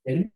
In.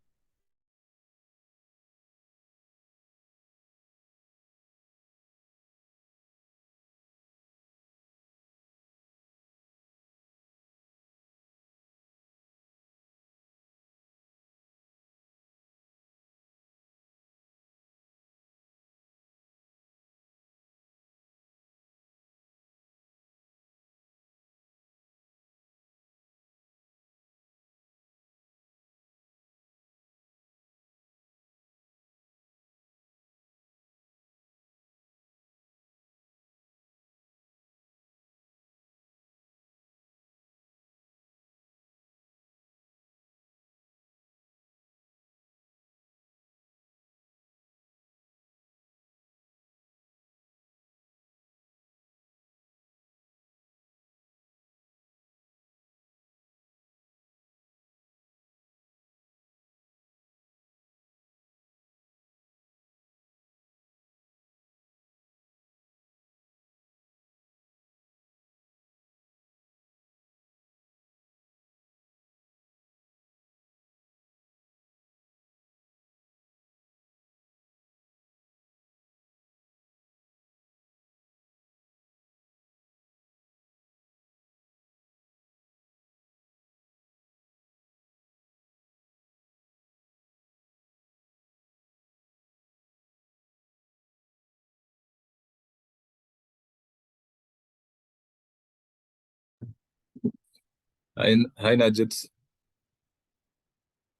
Hi, Najat.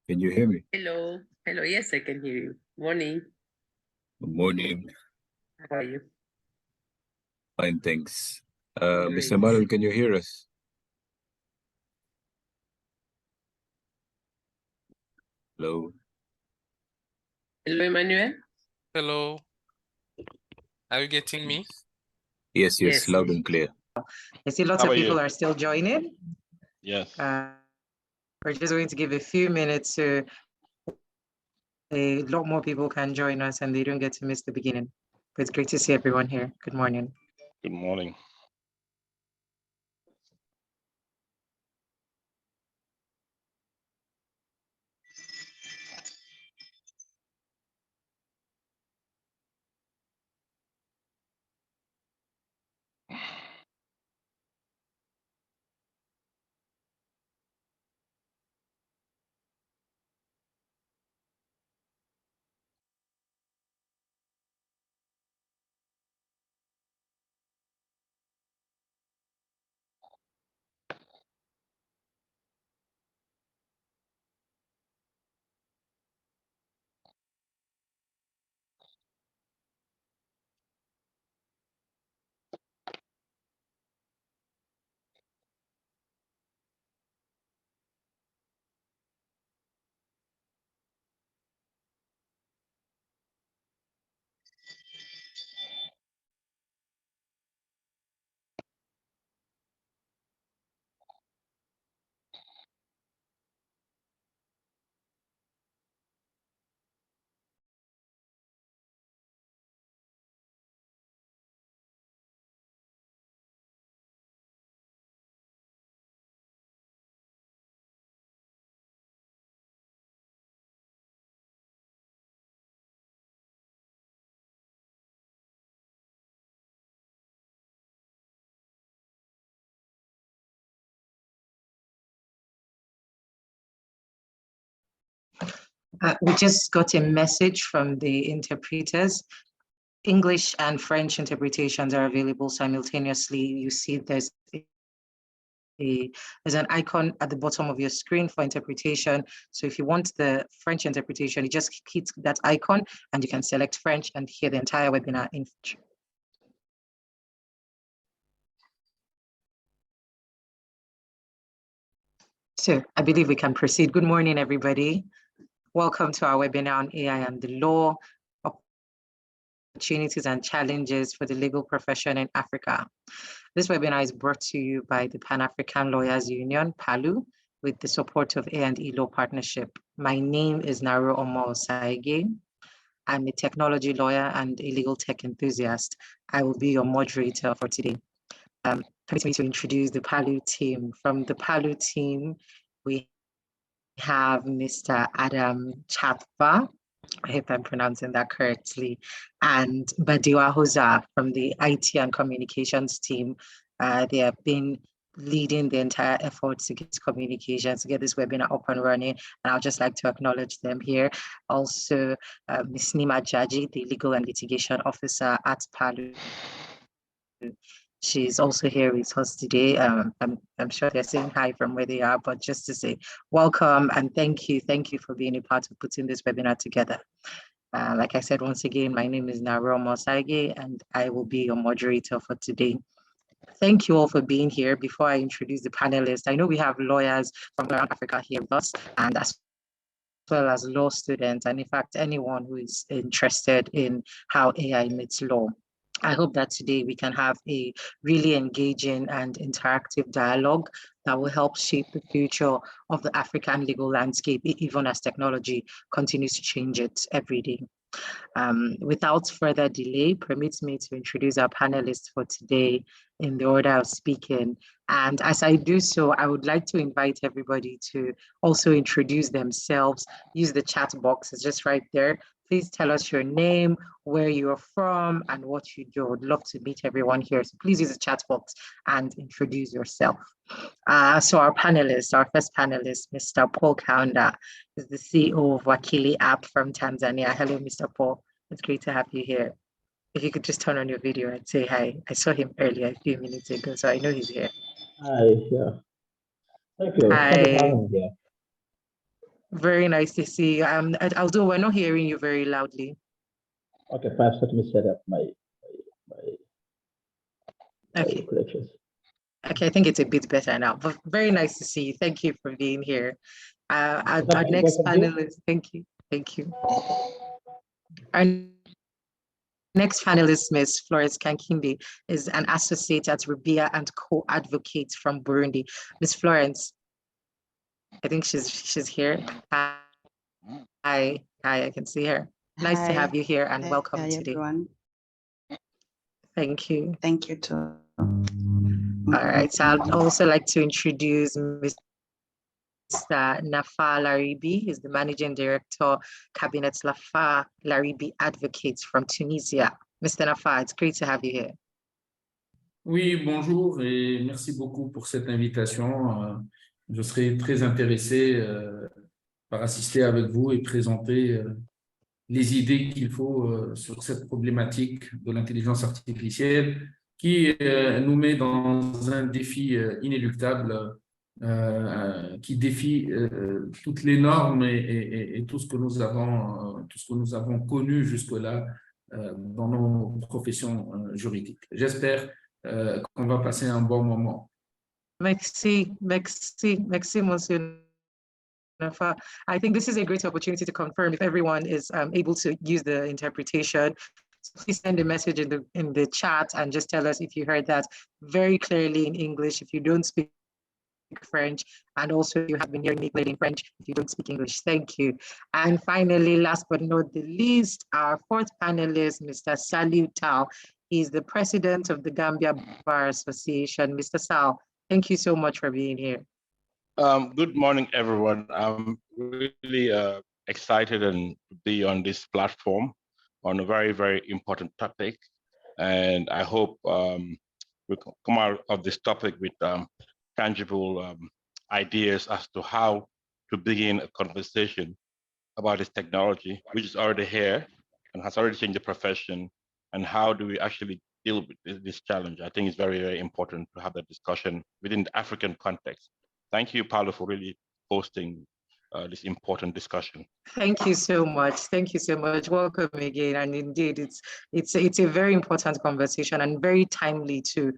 Can you hear me? Hello. Hello. Yes, I can hear you. Morning. Good morning. How are you? Fine, thanks. Mr. Great. Manuel, can you hear us? Hello. Hello, Emmanuel. Hello. Are you getting me? Yes, Yes. loud and clear. I see lots How of are people you? are still joining. Yes. We're just going to give a few minutes so a lot more people can join us and they don't get to miss the beginning. But it's great to see everyone here. Good morning. Good morning. We just got a message from the interpreters. English and French interpretations are available simultaneously. You see there's an icon at the bottom of your screen for interpretation. So if you want the French interpretation, you just hit that icon and you can select French and hear the entire webinar in French. So I believe we can proceed. Good morning, everybody. Welcome to our webinar on AI and the law, opportunities and challenges for the legal profession in Africa. This webinar is brought to you by the Pan-African Lawyers Union, PALU, with the support of A&E Law Partnership. My name is Naro Omo Saige. I'm a technology lawyer and a legal tech enthusiast. I will be your moderator for today. Permit me to introduce the PALU team. From the PALU team, we have Mr. Adam Chatpa, I hope I'm pronouncing that correctly, and Badiwa Hoza from the IT and communications team. They have been leading the entire effort to get communications, to get this webinar up and running. And I'll just like to acknowledge them here. Also, Ms. Nima Jaji, the Legal and Litigation Officer at PALU. She's also here with us today. I'm sure they're saying hi from where they are, but just to say welcome and thank you. Thank you for being a part of putting this webinar together. Like I said, once again, my name is Naro Mosage and I will be your moderator for today. Thank you all for being here. Before I introduce the panelists, I know we have lawyers from around Africa here with us, and as well as law students, and in fact, anyone who is interested in how AI meets law. I hope that today we can have a really engaging and interactive dialogue that will help shape the future of the African legal landscape, even as technology continues to change it every day. Without further delay, permit me to introduce our panelists for today in the order of speaking. And as I do so, I would like to invite everybody to also introduce themselves. Use the chat box, it's just right there. Please tell us your name, where you're from, and what you do. I would love to meet everyone here. So please use the chat box and introduce yourself. So our panelists, our first panelist, Mr. Paul Kaunda, is the CEO of Wakili app from Tanzania. Hello, Mr. Paul. It's great to have you here. If you could just turn on your video and say hi. I saw him earlier a few minutes ago, so I know he's here. Hi, yeah. Thank you. Hi. Yeah. Very nice to see you. Although we're not hearing you very loudly. Okay, perhaps let me set up my Okay. collections. Okay, I think it's a bit better now, but very nice to see you. Thank you for being here. Our next panelist, thank you. Our next panelist, Ms. Florence Kankindi, is an associate at Rubia and co-advocate from Burundi. Ms. Florence, I think she's here. Hi, I can see her. Nice to have you here and welcome today. Everyone. Thank you. Thank you too. All right, so I'd also like to introduce Mr. Nafa Laribi. He's the Managing Director, Cabinet Lafa Laribi Advocates from Tunisia. Mr. Nafa, it's great to have you here. Oui, bonjour et merci beaucoup pour cette invitation. Je serai très intéressé par assister avec vous et présenter les idées qu'il faut sur cette problématique de l'intelligence artificielle qui nous met dans un défi inéluctable qui défie toutes les normes et tout ce que nous avons connu jusque-là dans nos professions juridiques. J'espère qu'on va passer un bon moment. Merci, Monsieur Nafa. I think this is a great opportunity to confirm if everyone is able to use the interpretation. So please send a message in the chat and just tell us if you heard that very clearly in English, if you don't speak French, and also you have been hearing me clearly in French if you don't speak English. Thank you. And finally, last but not the least, our fourth panelist, Mr. Saliu Tao. He's the president of the Gambia Bar Association. Mr. Sal, thank you so much for being here. Good morning, everyone. I'm really excited and to be on this platform on a very, very important topic. And I hope we come out of this topic with tangible ideas as to how to begin a conversation about this technology, which is already here and has already changed the profession, and how do we actually deal with this challenge. I think it's very, very important to have that discussion within the African context. Thank you, Paulo, for really hosting this important discussion. Thank you so much. Thank you so much. Welcome again. And indeed, it's a very important conversation and very timely too.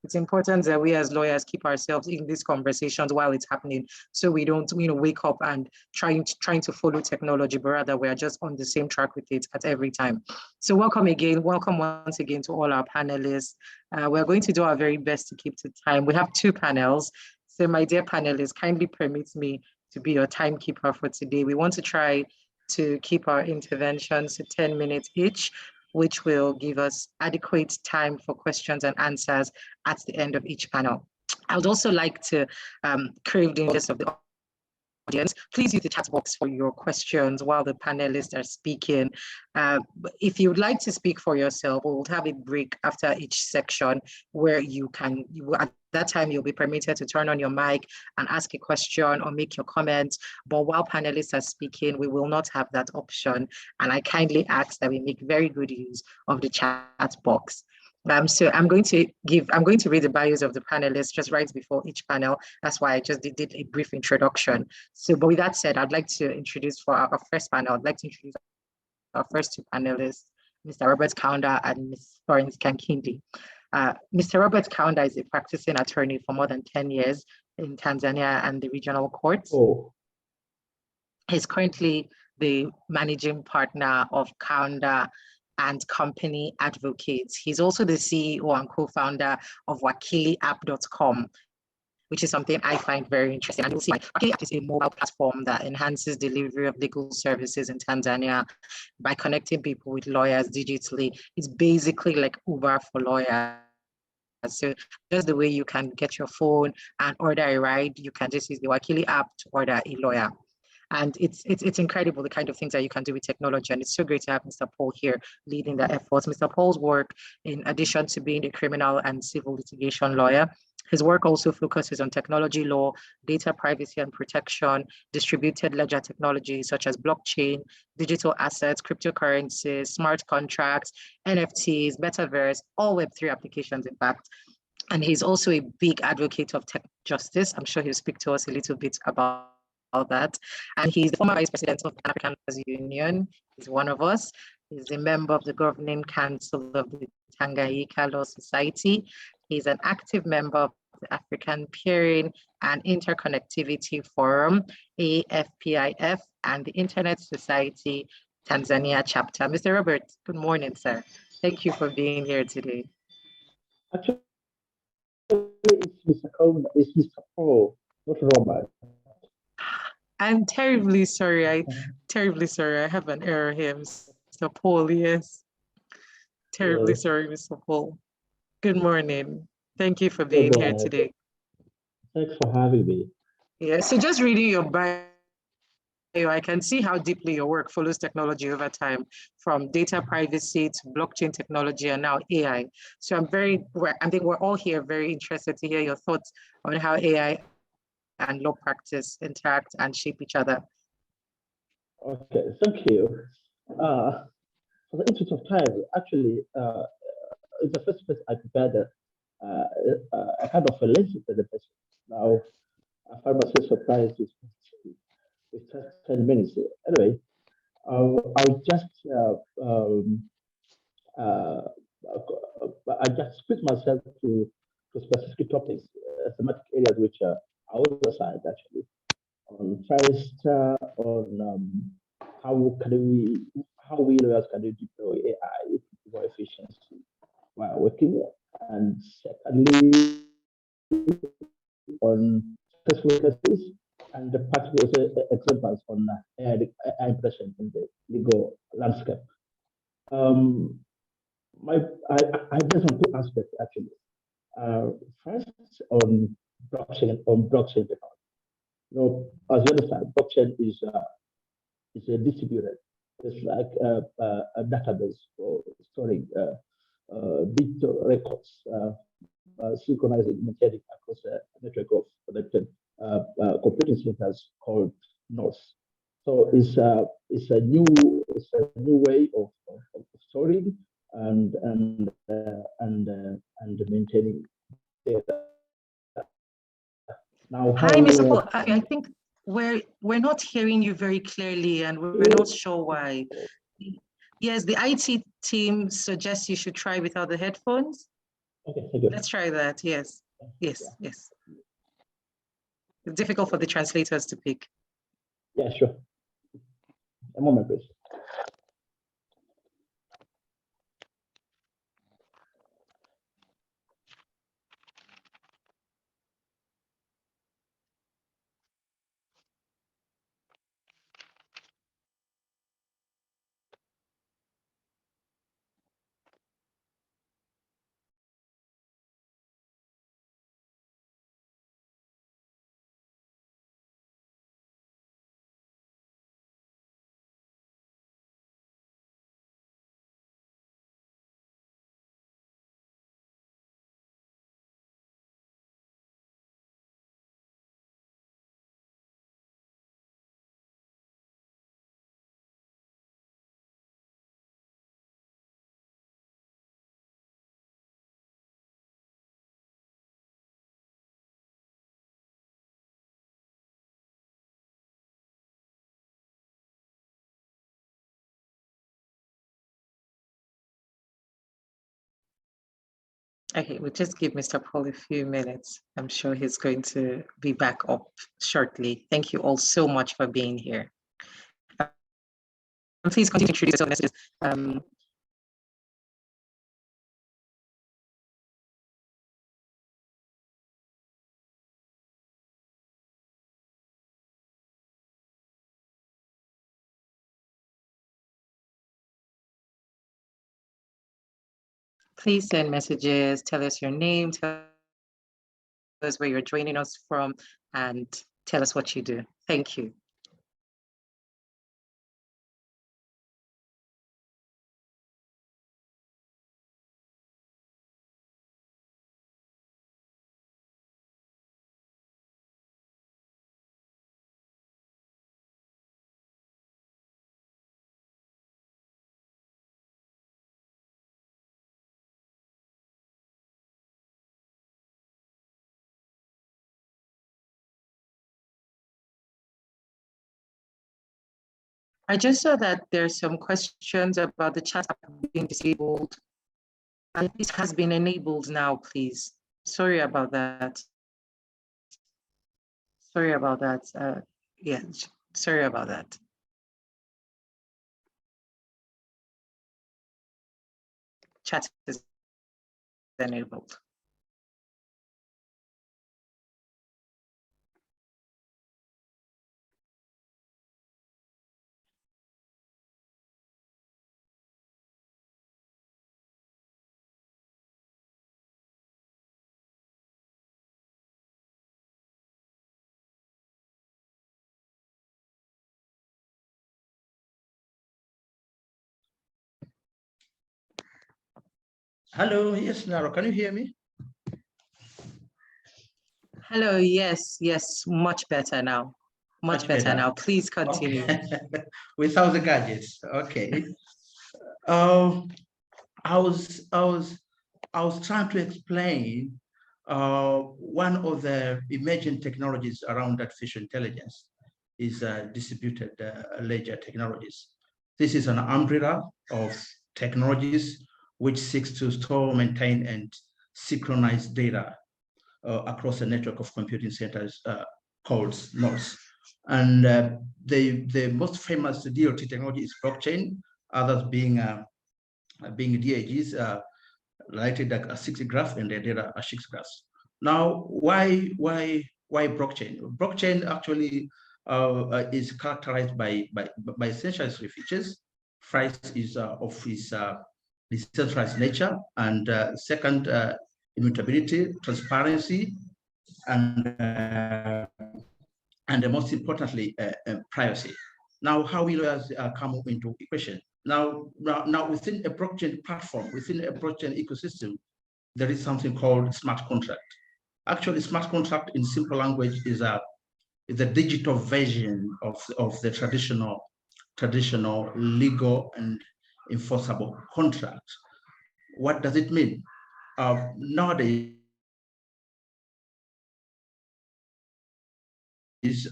It's important that we as lawyers keep ourselves in these conversations while it's happening, so we don't, wake up and trying to follow technology, but rather we are just on the same track with it at every time. So welcome again. Welcome once again to all our panelists. We're going to do our very best to keep to time. We have two panels. So my dear panelists, kindly permit me to be your timekeeper for today. We want to try to keep our interventions to 10 minutes each, which will give us adequate time for questions and answers at the end of each panel. I would also like to crave the interest of the audience, please use the chat box for your questions while the panelists are speaking. If you would like to speak for yourself, we'll have a break after each section where at that time, you'll be permitted to turn on your mic and ask a question or make your comment. But while panelists are speaking, we will not have that option. And I kindly ask that we make very good use of the chat box. So I'm going to read the bios of the panelists just right before each panel. That's why I just did a brief introduction. So, but with that said, I'd like to introduce for our first panel, I'd like to introduce our first two panelists, Mr. Robert Kaunda and Ms. Florence Kankindi. Mr. Robert Kaunda is a practicing attorney for more than 10 years in Tanzania and the regional courts. Oh, He's currently the managing partner of Kaunda and Company Advocates. He's also the CEO and co-founder of wakiliapp.com, which is something I find very interesting. And you'll see Wakili App is a mobile platform that enhances delivery of legal services in Tanzania by connecting people with lawyers digitally. It's basically like Uber for lawyers. So just the way you can get your phone and order a ride, you can just use the Wakili app to order a lawyer. And it's incredible the kind of things that you can do with technology. And it's so great to have Mr. Paul here leading the efforts. Mr. Paul's work, in addition to being a criminal and civil litigation lawyer, his work also focuses on technology law, data privacy and protection, distributed ledger technology such as blockchain, digital assets, cryptocurrencies, smart contracts, NFTs, metaverse, all Web3 applications, in fact. And he's also a big advocate of tech justice. I'm sure he'll speak to us a little bit about that. And he's the former vice president of the African Lawyers Union. He's one of us. He's a member of the governing council of the Tanganyika Law Society. He's an active member of the African Peering and Interconnectivity Forum, AFPIF, and the Internet Society Tanzania chapter. Mr. Robert, good morning, sir. Thank you for being here today. actually, it's Mr. Kaunda, it's Mr. Paul, not Robert. I'm terribly sorry. I have an error here, Mr. Paul. Yes. Terribly Yes. sorry, Mr. Paul. Good morning. Thank you for Good being here morning. today. Thanks for having me. Yeah, so just reading your bio, I can see how deeply your work follows technology over time, from data privacy to blockchain technology and now AI. So I think we're all here very interested to hear your thoughts on how AI and law practice interact and shape each other. Okay, thank you. For the interest of time, actually, in the first place, I prepared a kind of a lengthy presentation. Now, I find myself surprised with 10 minutes. Anyway, I'll just I just split myself to specific topics, thematic areas which are our side actually. On first, on how we lawyers can deploy AI for efficiency while working, and secondly on successful cases and the particular examples on AI impression in the legal landscape. Um, I based on two aspects actually. First, on blockchain technology. You know, as you understand, blockchain is a distributed. It's like a database for storing digital records, synchronizing, maintaining across a network of connected computing centers called nodes. So it's a new way of storing and maintaining data. Now, Hi, Mr. Paul. I think we're not hearing you very clearly, and we're not sure why. Yes, the IT team suggests you should try without the headphones. Okay, thank you. Let's try that. Yes. Yes. It's difficult for the translators to pick. Yeah, sure. A moment, please. Okay, we'll just give Mr. Paul a few minutes. I'm sure he's going to be back up shortly. Thank you all so much for being here. Please continue to introduce yourself, messages. Please send messages, tell us your name, tell us where you're joining us from, and tell us what you do. Thank you. I just saw that there's some questions about the chat being disabled. And this has been enabled now, please. Sorry about that. Sorry about that. Yeah, sorry about that. Chat is enabled. Hello, yes, Naro, can you hear me? Hello, yes, much better now. Much better now. Please continue. Okay. Without the gadgets, okay. I was trying to explain one of the emerging technologies around artificial intelligence is distributed ledger technologies. This is an umbrella of technologies which seeks to store, maintain, and synchronize data across a network of computing centers called nodes. And the most famous DOT technology is blockchain, others being DAGs, related like a 60 graph and the data are 6 graphs. Now, why blockchain? Blockchain actually is characterized by essential three features. First is of its decentralized nature, and second, immutability, transparency, and most importantly, privacy. Now, how will lawyers come into equation? Now, within a blockchain platform, within a blockchain ecosystem, there is something called smart contract. Actually, smart contract in simple language is a digital version of the traditional legal and enforceable contract. What does it mean? Nowadays, you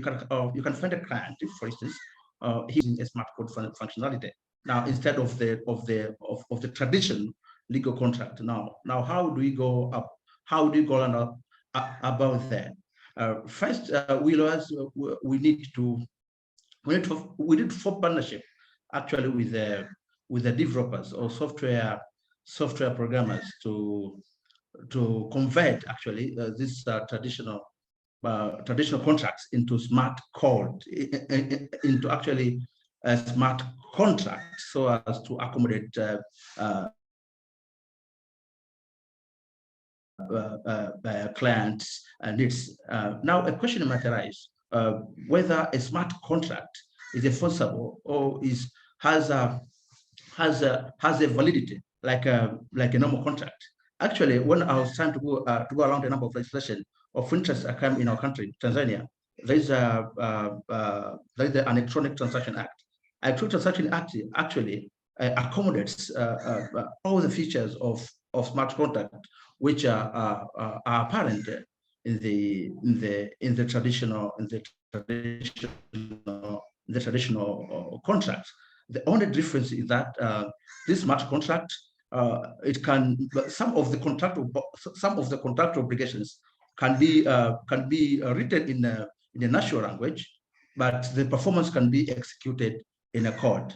can find a client, for instance, he's using a smart code functionality. Now, instead of the traditional legal contract, now how do we go up? How do you go about that? First, we need to form partnership actually with the developers or software programmers to convert actually this traditional contracts into smart code, into actually a smart contract, so as to accommodate clients' needs. Now, a question might arise whether a smart contract is enforceable or has a validity like a normal contract. Actually, when I was trying to go around a number of legislation of interest in our country, Tanzania, there's an Electronic Transaction Act. Electronic Transaction Act actually accommodates all the features of smart contract, which are apparent in the traditional contracts. The only difference is that this smart contract it can some of the contract obligations can be written in a natural language, but the performance can be executed in a code,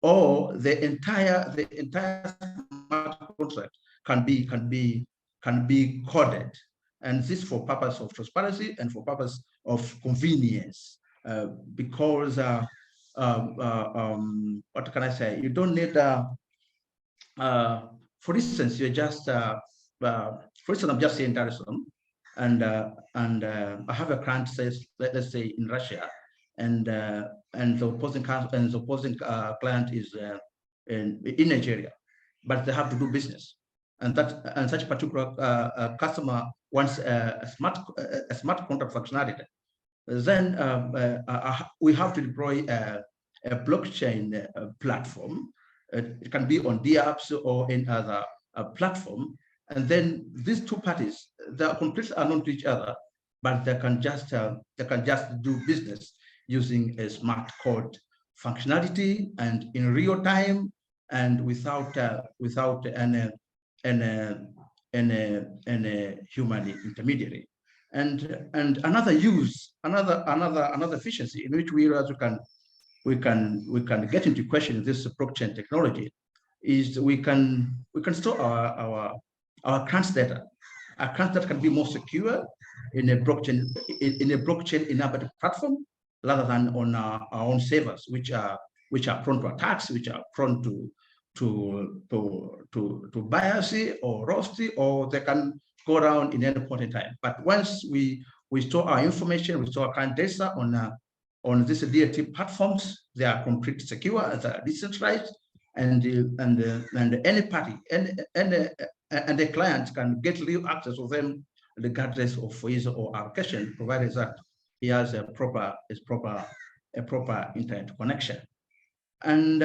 or the entire smart contract can be coded, and this for purpose of transparency and for purpose of convenience, because what can I say? You don't need for instance, you're just for instance, I'm just saying Dar es Salaam, and I have a client says, let's say in Russia, and the opposing client is in Nigeria, but they have to do business, and such particular customer wants a smart contract functionality. Then we have to deploy a blockchain platform. It can be on DApps or in other platform. And then these two parties, they are completely unknown to each other, but they can just do business using a smart code functionality and in real time and without any human intermediary. And another efficiency in which we can get into question this blockchain technology is we can store our clients' data. Our clients' data can be more secure in a blockchain enabled platform rather than on our own servers, which are prone to attacks, which are prone to bias or rusty, or they can go around in any point in time. But once we store our information, we store our client data on these DLT platforms, they are completely secure, they are decentralized, and any party and the client can get real access to them regardless of his or her location, provided that he has a proper internet connection. And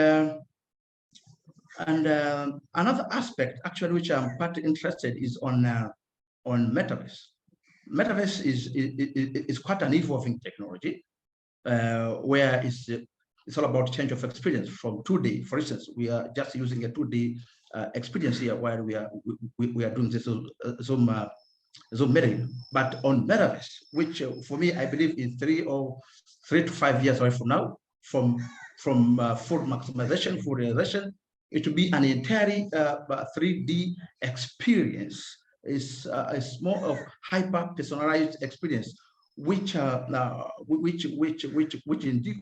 another aspect, actually, which I'm partly interested is on metaverse. Metaverse is quite an evolving technology, where it's all about change of experience from 2D. For instance, we are just using a 2D experience here while we are doing this Zoom meeting. But on metaverse, which for me I believe is 3 to 5 years away from now, from full maximization, full realization, it will be an entirely 3D experience. It's more of hyper personalized experience, which indeed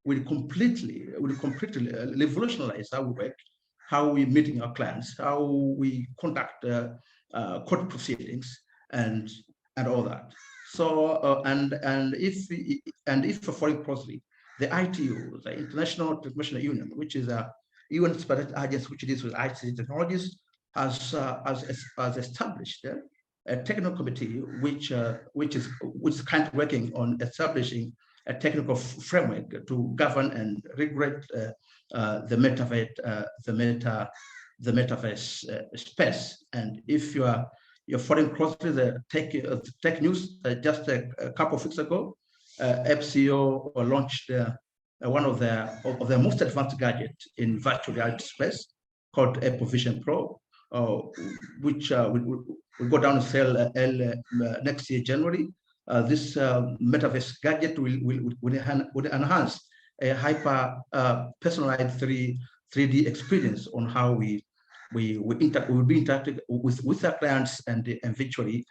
will completely revolutionize how we work, how we meeting our clients, how we conduct court proceedings, and all that. So and if following closely, the ITU, the International Technological Union, which is a UN specific agency which deals with ICT technologies, has established a technical committee which is kind of working on establishing a technical framework to govern and regulate the metaverse space. And if you're following closely the tech news, just a couple of weeks ago, FCO launched one of their most advanced gadgets in virtual reality space called Apple Vision Pro, which will go down to sale next year, January. This metaverse gadget will enhance a hyper personalized 3D experience on how we will be interacting with our clients and virtually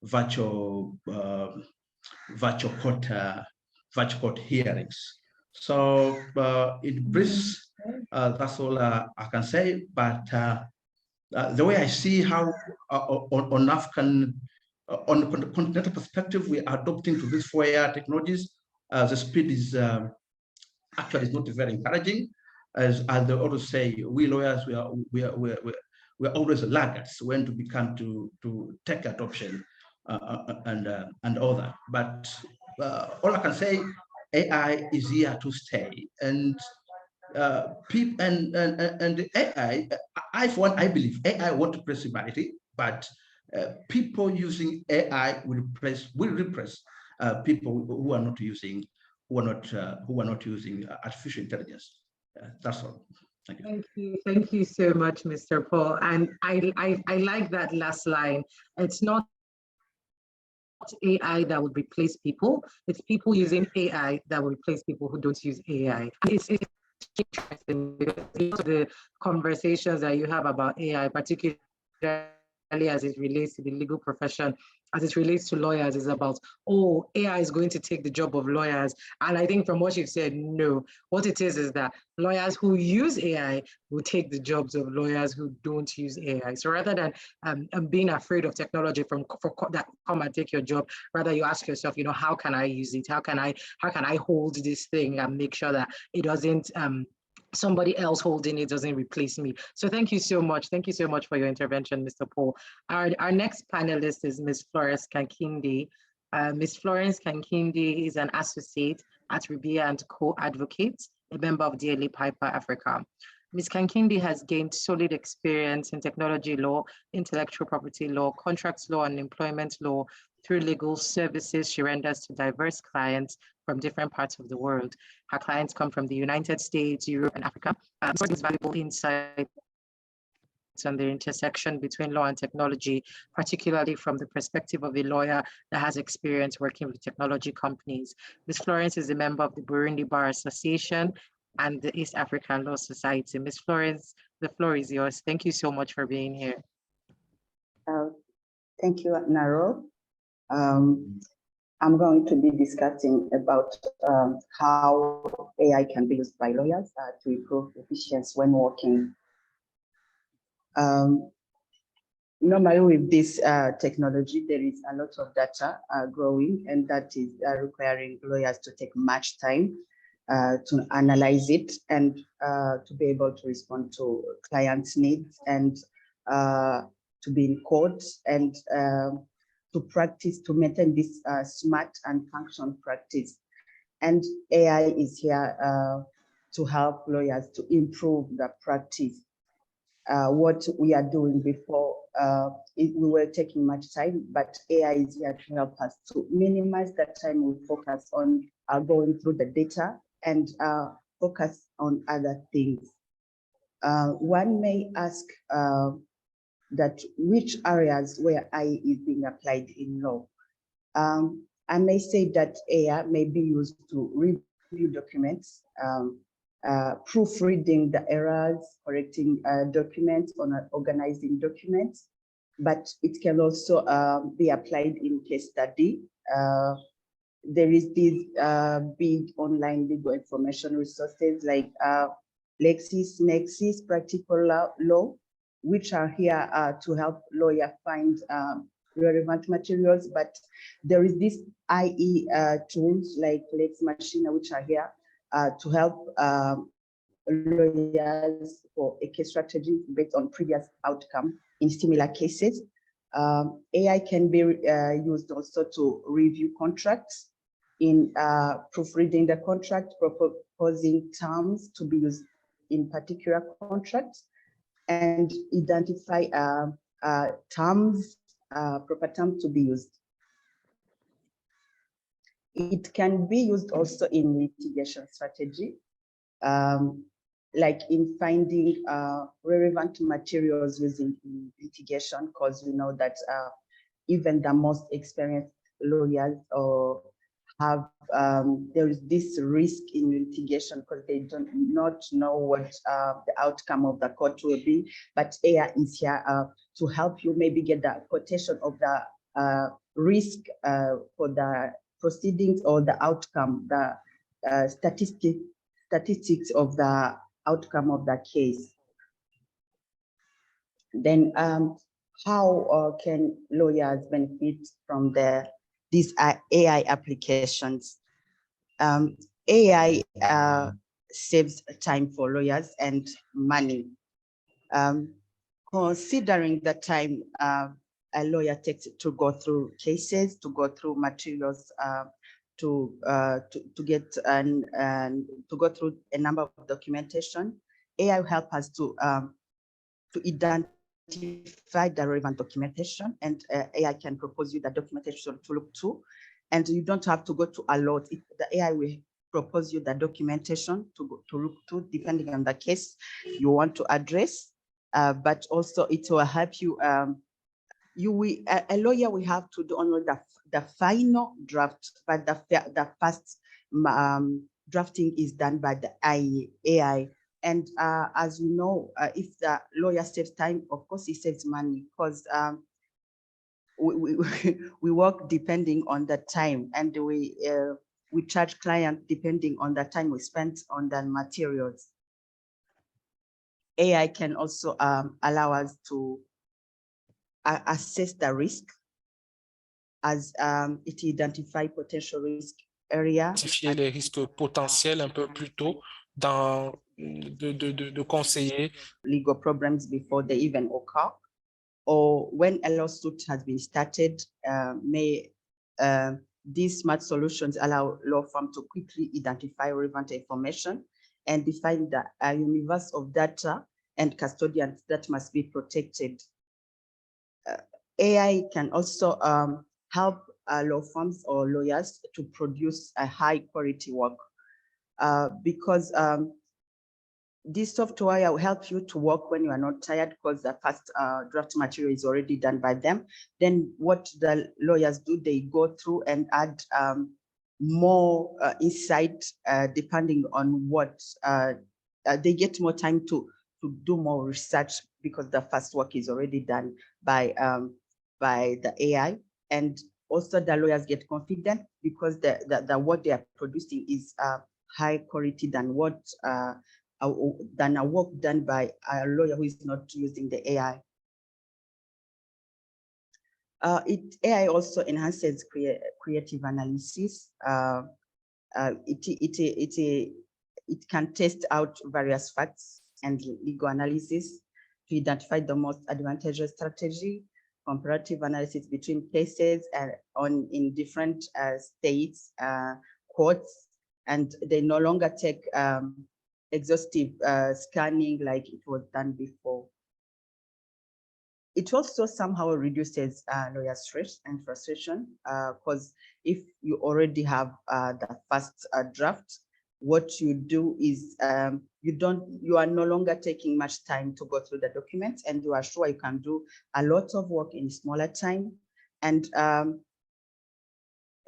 virtual court hearings. So in brief, that's all I can say. But the way I see how on African, on the continental perspective, we are adopting to these 4 technologies, the speed is actually not very encouraging. As they always say, we lawyers, we are always laggards when to become to tech adoption and all that. But all I can say, AI is here to stay, and people and AI. For one, I believe AI won't replace humanity, but people using AI will replace people who are not using artificial intelligence. That's all. Thank you. Thank you so much, Mr. Paul. And I like that last line. It's not AI that would replace people. It's people using AI that will replace people who don't use AI. It's interesting because the conversations that you have about AI, particularly as it relates to the legal profession, as it relates to lawyers, is about, oh, AI is going to take the job of lawyers. And I think from what you've said, no. What it is that lawyers who use AI will take the jobs of lawyers who don't use AI. So rather than being afraid of technology that come and take your job, rather you ask yourself, how can I use it? How can I hold this thing and make sure that it doesn't somebody else holding it doesn't replace me. So thank you so much. Thank you so much for your intervention, Mr. Paul. Our next panelist is Ms. Florence Kankindi. Ms. Florence Kankindi is an associate at Rubia & Co. Advocates, a member of DLA Piper Africa. Ms. Kankindi has gained solid experience in technology law, intellectual property law, contracts law, and employment law through legal services she renders to diverse clients from different parts of the world. Her clients come from the United States, Europe, and Africa. This is valuable insight on the intersection between law and technology, particularly from the perspective of a lawyer that has experience working with technology companies. Ms. Florence is a member of the Burundi Bar Association and the East African Law Society. Ms. Florence, the floor is yours. Thank you so much for being here. Thank you, Naro. I'm going to be discussing about how AI can be used by lawyers to improve efficiency when working. Normally with this technology, there is a lot of data growing, and that is requiring lawyers to take much time to analyze it and to be able to respond to clients' needs and to be in court and to practice, to maintain this smart and functional practice. And AI is here to help lawyers to improve the practice. What we are doing before, we were taking much time, but AI is here to help us to minimize that time we focus on going through the data and focus on other things. One may ask that which areas where AI is being applied in law. I may say that AI may be used to review documents, proofreading the errors, correcting documents, or organizing documents, but it can also be applied in case study. There is these big online legal information resources like LexisNexis, Practical Law, which are here to help lawyers find relevant materials. But there is this IE tools like Lex Machina, which are here to help lawyers for a case strategy based on previous outcome in similar cases. AI can be used also to review contracts in proofreading the contract, proposing terms to be used in particular contracts, and identify terms, proper terms to be used. It can be used also in litigation strategy, like in finding relevant materials using litigation, because we know that even the most experienced lawyers have there is this risk in litigation because they do not know what the outcome of the court will be. But AI is here to help you maybe get the quotation of the risk for the proceedings or the outcome, the statistics of the outcome of the case. Then how can lawyers benefit from these AI applications? AI saves time for lawyers and money. Considering the time a lawyer takes to go through cases, to go through materials, to get and to go through a number of documentation, AI will help us to identify the relevant documentation, and AI can propose you the documentation to look to, and you don't have to go to a lot. The AI will propose you the documentation to look to, depending on the case you want to address. But also it will help you. A lawyer will have to do only the final draft, but the first drafting is done by the AI. And as you know, if the lawyer saves time, of course, he saves money, because we work depending on the time, and we charge client depending on the time we spent on the materials. AI can also allow us to assess the risk as it identify potential risk area. Identifier les risques potentiels un peu plus tôt dans de conseiller. Legal problems before they even occur, or when a lawsuit has been started. These smart solutions allow law firms to quickly identify relevant information and define the universe of data and custodians that must be protected. AI can also help law firms or lawyers to produce a high quality work, because this software will help you to work when you are not tired, because the first draft material is already done by them. Then what the lawyers do, they go through and add more insight, depending on what they get more time to do more research, because the first work is already done by the AI. And also the lawyers get confident because the what they are producing is high quality than what than a work done by a lawyer who is not using the AI. AI also enhances creative analysis. It can test out various facts and legal analysis to identify the most advantageous strategy, comparative analysis between cases in different states, courts, and they no longer take exhaustive scanning like it was done before. It also somehow reduces lawyer stress and frustration, because if you already have the first draft, what you do is you are no longer taking much time to go through the documents, and you are sure you can do a lot of work in smaller time. And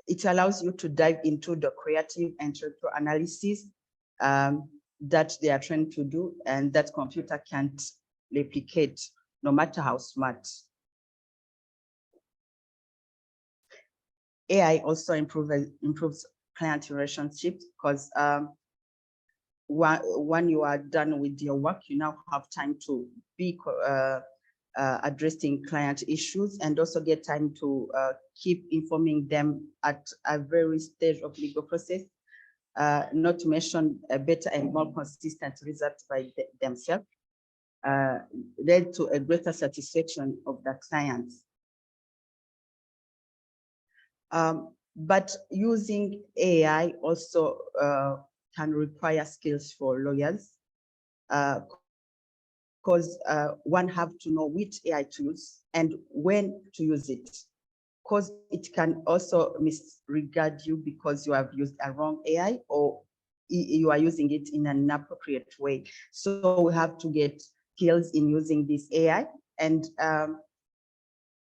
it allows you to dive into the creative and structural analysis that they are trying to do, and that computer can't replicate, no matter how smart. AI also improves client relationships, because when you are done with your work, you now have time to be addressing client issues, and also get time to keep informing them at a very stage of legal process. Not to mention a better and more consistent results by themselves, led to a greater satisfaction of the clients. But using AI also can require skills for lawyers, because one have to know which AI to use and when to use it, because it can also misregard you because you have used a wrong AI, or you are using it in an inappropriate way. So we have to get skills in using this AI. And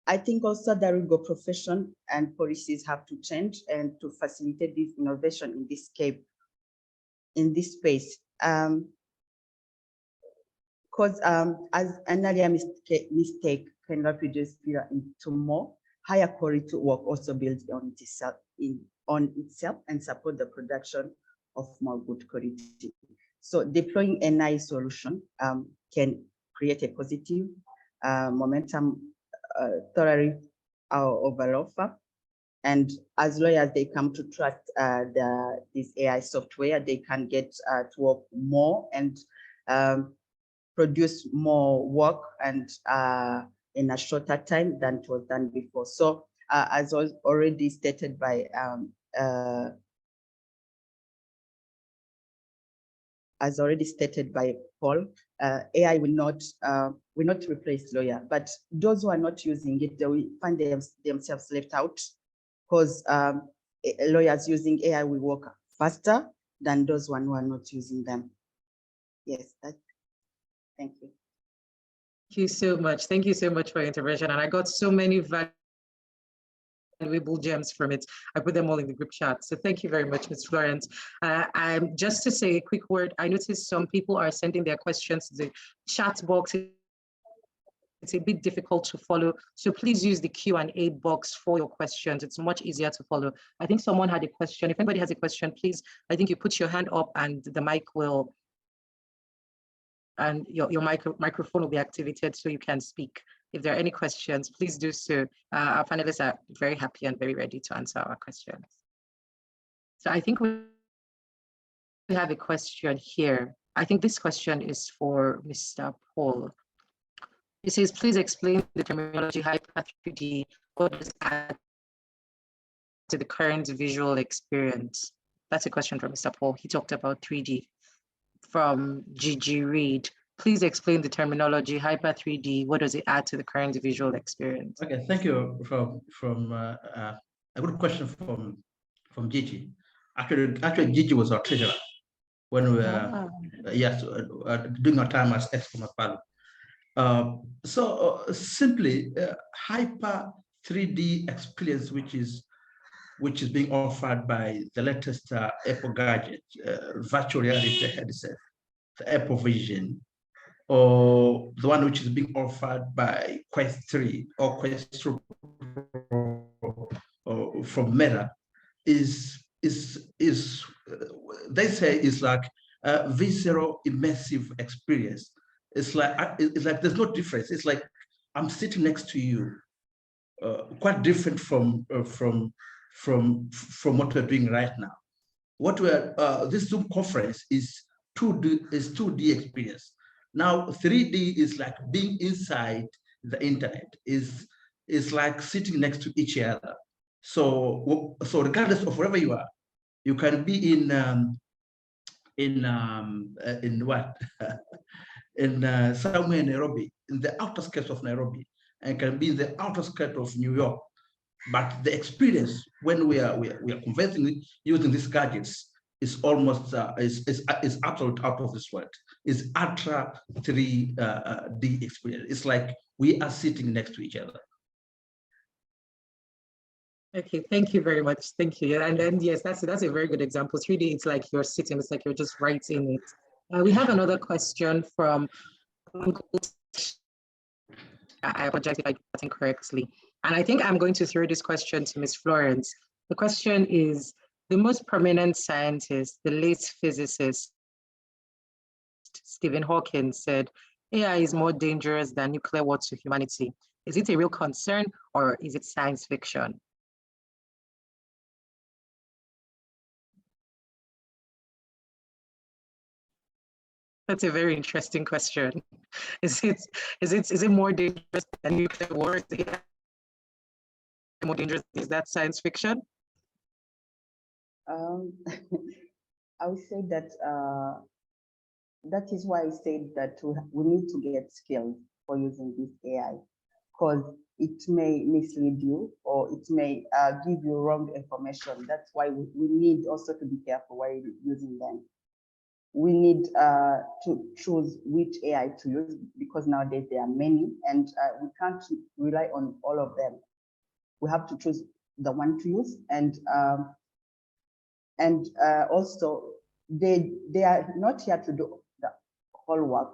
I think also the legal profession and policies have to change and to facilitate this innovation in this space. Because as an earlier mistake cannot reduce fear into more, higher quality work also builds on itself and support the production of more good quality. So deploying an AI solution can create a positive momentum thoroughly of a law firm. And as lawyers, they come to trust this AI software, they can get to work more and produce more work and in a shorter time than it was done before. So as was already stated by Paul, AI will not replace lawyer, but those who are not using it, they will find themselves left out, because lawyers using AI will work faster than those one who are not using them. Yes, thank you. Thank you so much. Thank you so much for your intervention. And I got so many valuable gems from it. I put them all in the group chat. So thank you very much, Ms. Florence. Just to say a quick word, I noticed some people are sending their questions to the chat box. It's a bit difficult to follow. So please use the Q&A box for your questions. It's much easier to follow. I think someone had a question. If anybody has a question, please, I think you put your hand up and the mic will, and your microphone will be activated so you can speak. If there are any questions, please do so. Our panelists are very happy and very ready to answer our questions. So I think we have a question here. I think this question is for Mr. Paul. He says, please explain the terminology hyper 3D. What does it add to the current visual experience? That's a question from Mr. Paul. He talked about 3D. From Gigi Reed, please explain the terminology hyper 3D. What does it add to the current visual experience? Okay, thank you from a good question from Gigi. Actually, Gigi was our treasurer when we were doing our time as Expo Mapalo. Simply, hyper 3D experience, which is being offered by the latest Apple gadget, virtual reality headset, the Apple Vision, or the one which is being offered by Quest 3 or Quest 2 from Meta, is they say is like a visceral immersive experience. It's like there's no difference. It's like I'm sitting next to you, quite different from what we're doing right now. What this Zoom conference is 2D experience. Now 3D is like being inside the internet. Is like sitting next to each other. So regardless of wherever you are, you can be in what in somewhere in Nairobi, in the outer skirts of Nairobi, and can be in the outer skirt of New York. But the experience when we are conversing using these gadgets is almost is absolute out of this world. It's ultra 3D experience. It's like we are sitting next to each other. Okay, thank you very much. Thank you. And then yes, that's a very good example. 3D, it's like you're sitting, it's like you're just right in it. We have another question from, I apologize if I got it incorrectly. And I think I'm going to throw this question to Ms. Florence. The question is, the most prominent scientist, the late physicist, Stephen Hawking, said, AI is more dangerous than nuclear war to humanity. Is it a real concern or is it science fiction? That's a very interesting question. Is it more dangerous than nuclear war? Is it more dangerous? Is that science fiction? I would say that that is why I said that we need to get skilled for using this AI, because it may mislead you or it may give you wrong information. That's why we need also to be careful while using them. We need to choose which AI to use, because nowadays there are many and we can't rely on all of them. We have to choose the one to use, and also they are not here to do the whole work.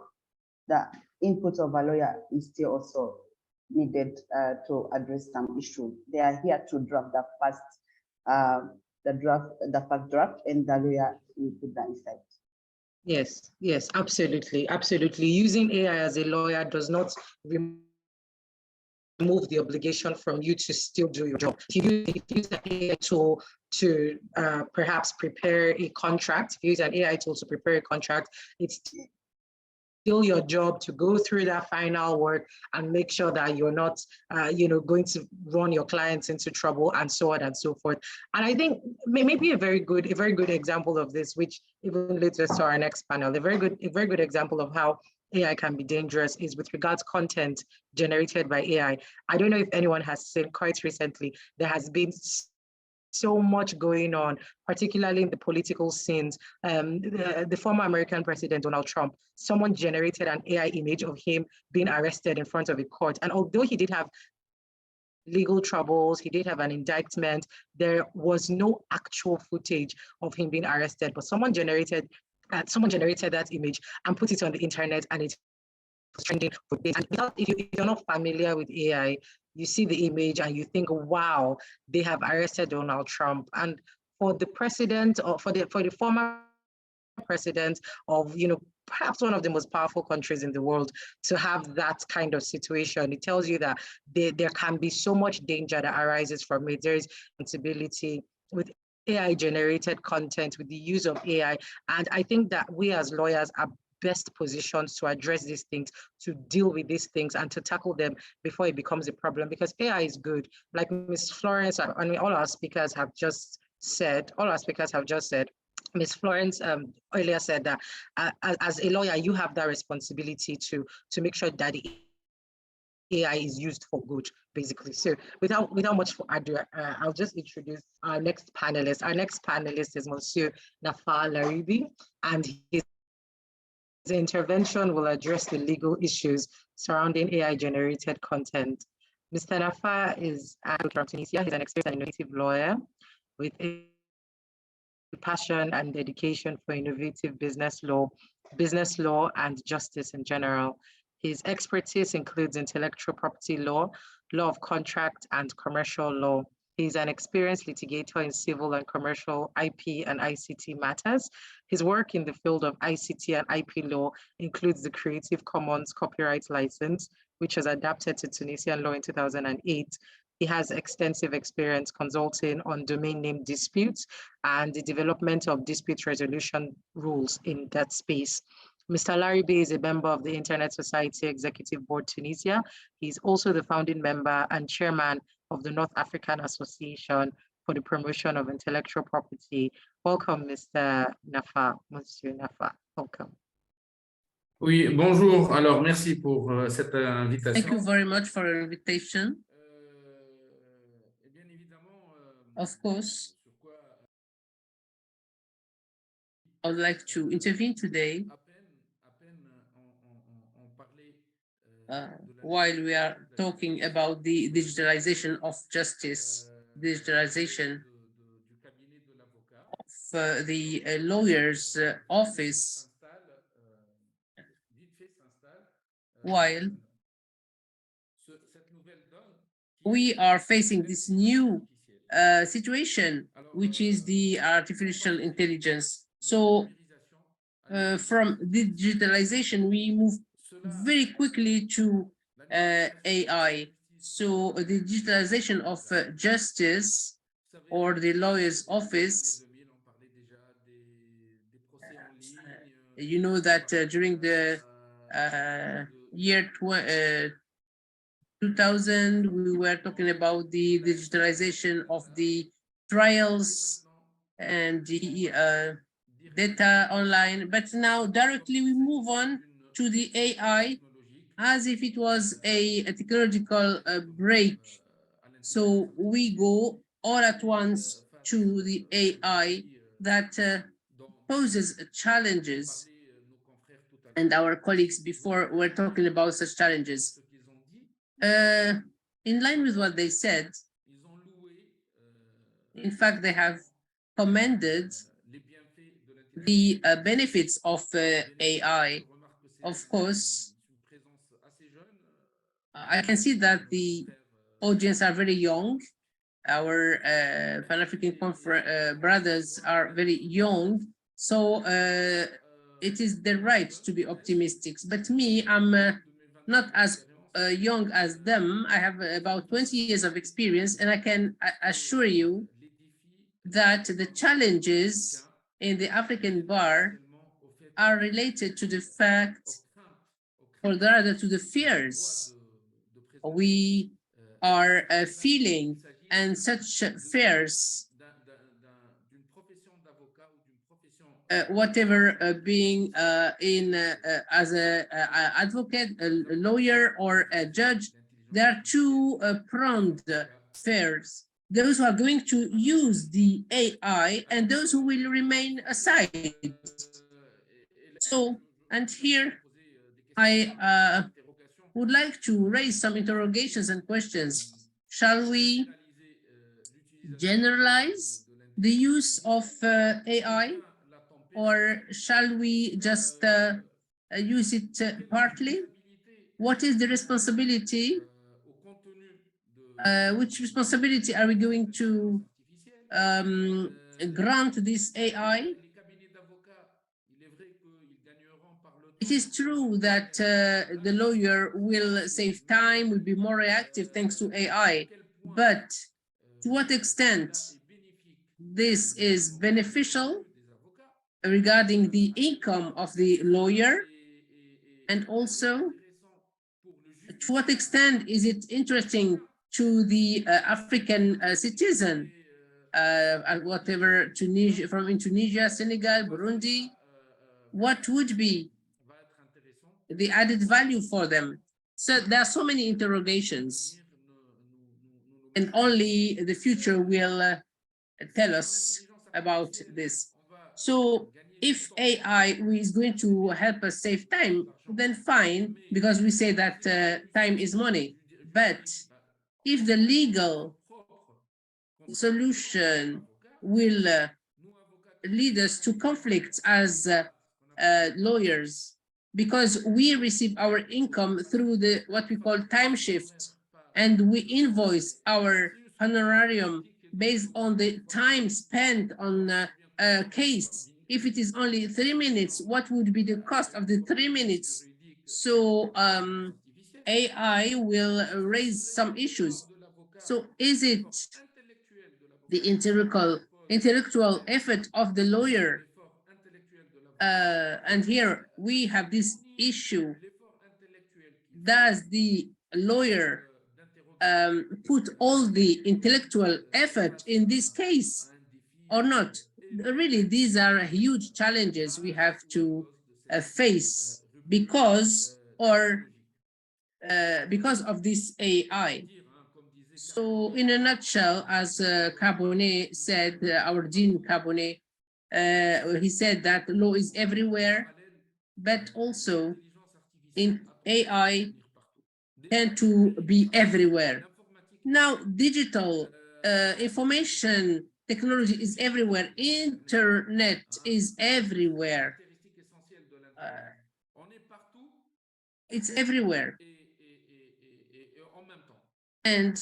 The input of a lawyer is still also needed to address some issues. They are here to draft the first draft, and the lawyer will put that inside. Yes, yes, absolutely, absolutely. Using AI as a lawyer does not remove the obligation from you to still do your job. If you use an AI tool to perhaps prepare a contract, if you use an AI tool to prepare a contract, it's still your job to go through that final work and make sure that you're not, going to run your clients into trouble and so on and so forth. And I think maybe a very good example of this, which even leads us to our next panel, a very good example of how AI can be dangerous is with regards to content generated by AI. I don't know if anyone has seen, quite recently, there has been so much going on, particularly in the political scenes. The former American president, Donald Trump, someone generated an AI image of him being arrested in front of a court. And although he did have legal troubles, he did have an indictment, there was no actual footage of him being arrested, but someone generated that image and put it on the internet, and it's trending for days. And if you're not familiar with AI, you see the image and you think, wow, they have arrested Donald Trump. And for the president, or for the former president of, perhaps one of the most powerful countries in the world, to have that kind of situation, it tells you that there can be so much danger that arises from it. There is responsibility with AI generated content, with the use of AI. And I think that we as lawyers are best positions to address these things, to deal with these things, and to tackle them before it becomes a problem. Because AI is good, like Ms. Florence, I mean, all our speakers have just said. Ms. Florence earlier said that as a lawyer, you have that responsibility to make sure that the AI is used for good, basically. So without much ado, I'll just introduce our next panelist. Our next panelist is Monsieur Nafa Laribi, and his intervention will address the legal issues surrounding AI-generated content. Mr. Nafa is from Tunisia. He's an experienced and innovative lawyer with a passion and dedication for innovative business law, and justice in general. His expertise includes intellectual property law, law of contract, and commercial law. He's an experienced litigator in civil and commercial IP and ICT matters. His work in the field of ICT and IP law includes the Creative Commons copyright license, which was adapted to Tunisian law in 2008. He has extensive experience consulting on domain name disputes and the development of dispute resolution rules in that space. Mr. Laribi is a member of the Internet Society Executive Board Tunisia. He's also the founding member and chairman of the North African Association for the Promotion of Intellectual Property. Welcome, Mr. Nafa, Monsieur Nafa, welcome. Oui, bonjour. Alors, merci pour cette invitation. Thank you very much for your invitation. Of course, I would like to intervene today while we are talking about the digitalization of justice, digitalization of the lawyer's office, while we are facing this new situation, which is the artificial intelligence. So from digitalization, we move very quickly to AI. So the digitalization of justice, or the lawyer's office, you know that during the year 2000, we were talking about the digitalization of the trials and the data online, but now directly we move on to the AI as if it was a technological break. So we go all at once to the AI that poses challenges, and our colleagues before were talking about such challenges. In line with what they said, in fact, they have commended the benefits of AI. Of course, I can see that the audience are very young. Our Pan-African brothers are very young, so it is their right to be optimistic. But me, I'm not as young as them. I have about 20 years of experience, and I can assure you that the challenges in the African bar are related to the fact, or rather to the fears we are feeling, and such fears, whatever being in as an advocate, a lawyer, or a judge, there are two pronged fears. those who are going to use the AI and those who will remain aside. So, and here I would like to raise some interrogations and questions. Shall we generalize the use of AI, or shall we just use it partly? What is the responsibility? Which responsibility are we going to grant this AI? It is true that the lawyer will save time, will be more reactive thanks to AI, but to what extent this is beneficial regarding the income of the lawyer, and also to what extent is it interesting to the African citizen, whatever, Tunisia, from Indonesia, Senegal, Burundi? What would be the added value for them? So there are so many interrogations, and only the future will tell us about this. So if AI is going to help us save time, then fine, because we say that time is money. But if the legal solution will lead us to conflicts as lawyers, because we receive our income through the what we call time shift, and we invoice our honorarium based on the time spent on a case. If it is only 3 minutes, what would be the cost of the 3 minutes? So AI will raise some issues. So is it the intellectual effort of the lawyer? And here we have this issue. Does the lawyer put all the intellectual effort in this case or not? Really, these are huge challenges we have to face because of this AI. So in a nutshell, as Carbonet said, our Dean Carbonet, he said that law is everywhere, but also in AI tend to be everywhere. Now, digital information technology is everywhere. Internet is everywhere. It's everywhere. And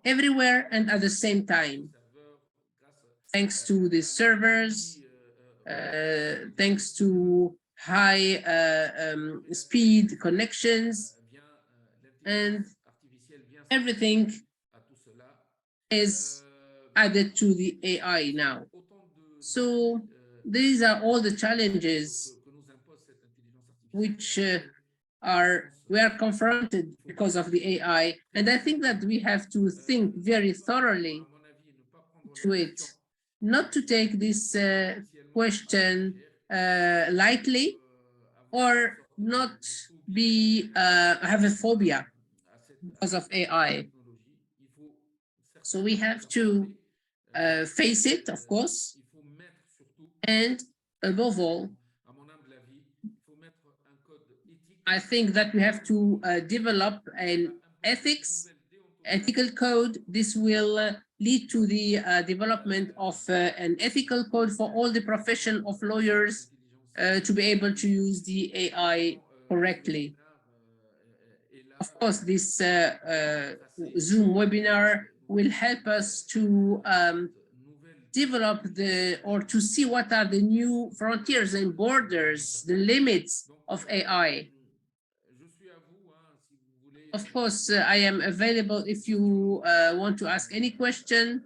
everywhere and at the same time. Thanks to the servers, thanks to high speed connections, and everything is added to the AI now. So these are all the challenges which we are confronted because of the AI, and I think that we have to think very thoroughly to it, not to take this question lightly, or not be have a phobia because of AI. So we have to face it, of course, and above all, I think that we have to develop an ethical code. This will lead to the development of an ethical code for all the profession of lawyers to be able to use the AI correctly. Of course, this Zoom webinar will help us to develop or to see what are the new frontiers and borders, the limits of AI. Of course, I am available if you want to ask any question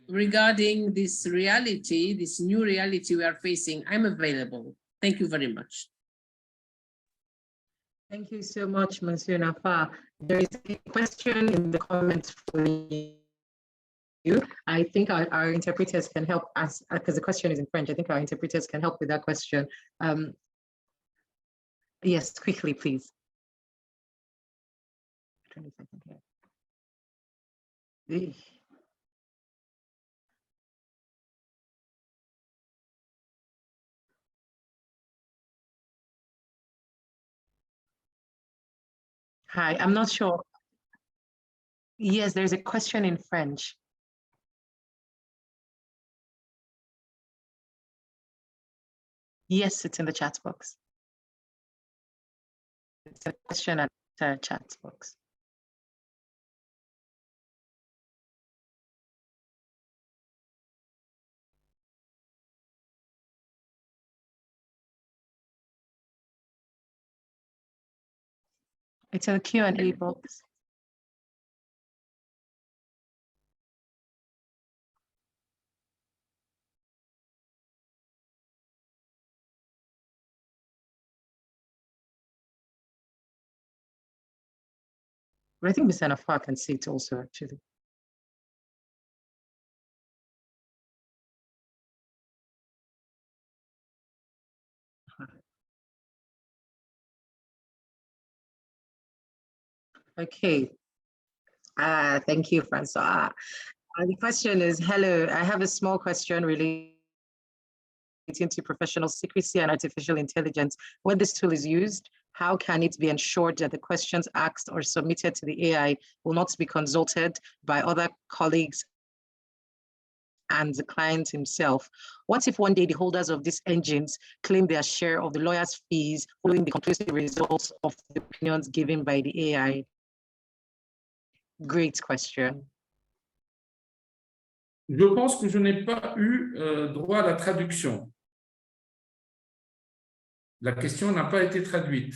regarding this reality, this new reality we are facing. I'm available. Thank you very much. Thank you so much, Monsieur Nafa. There is a question in the comments for you. I think our interpreters can help us, because the question is in French. I think our interpreters can help with that question. Yes, quickly, please. 20 seconds here. Eesh. Hi, I'm not sure. Yes, there's a question in French. Yes, it's in the chat box. It's a question at the chat box. It's in the Q&A box. But I think Mr. Nafar can see it also, actually. Okay. Thank you, Francois. The question is, hello, I have a small question relating to professional secrecy and artificial intelligence. When this tool is used, how can it be ensured that the questions asked or submitted to the AI will not be consulted by other colleagues and the client himself? What if one day the holders of these engines claim their share of the lawyer's fees following the conclusive results of the opinions given by the AI? Great question. Je pense que je n'ai pas eu droit à la traduction. La question n'a pas été traduite.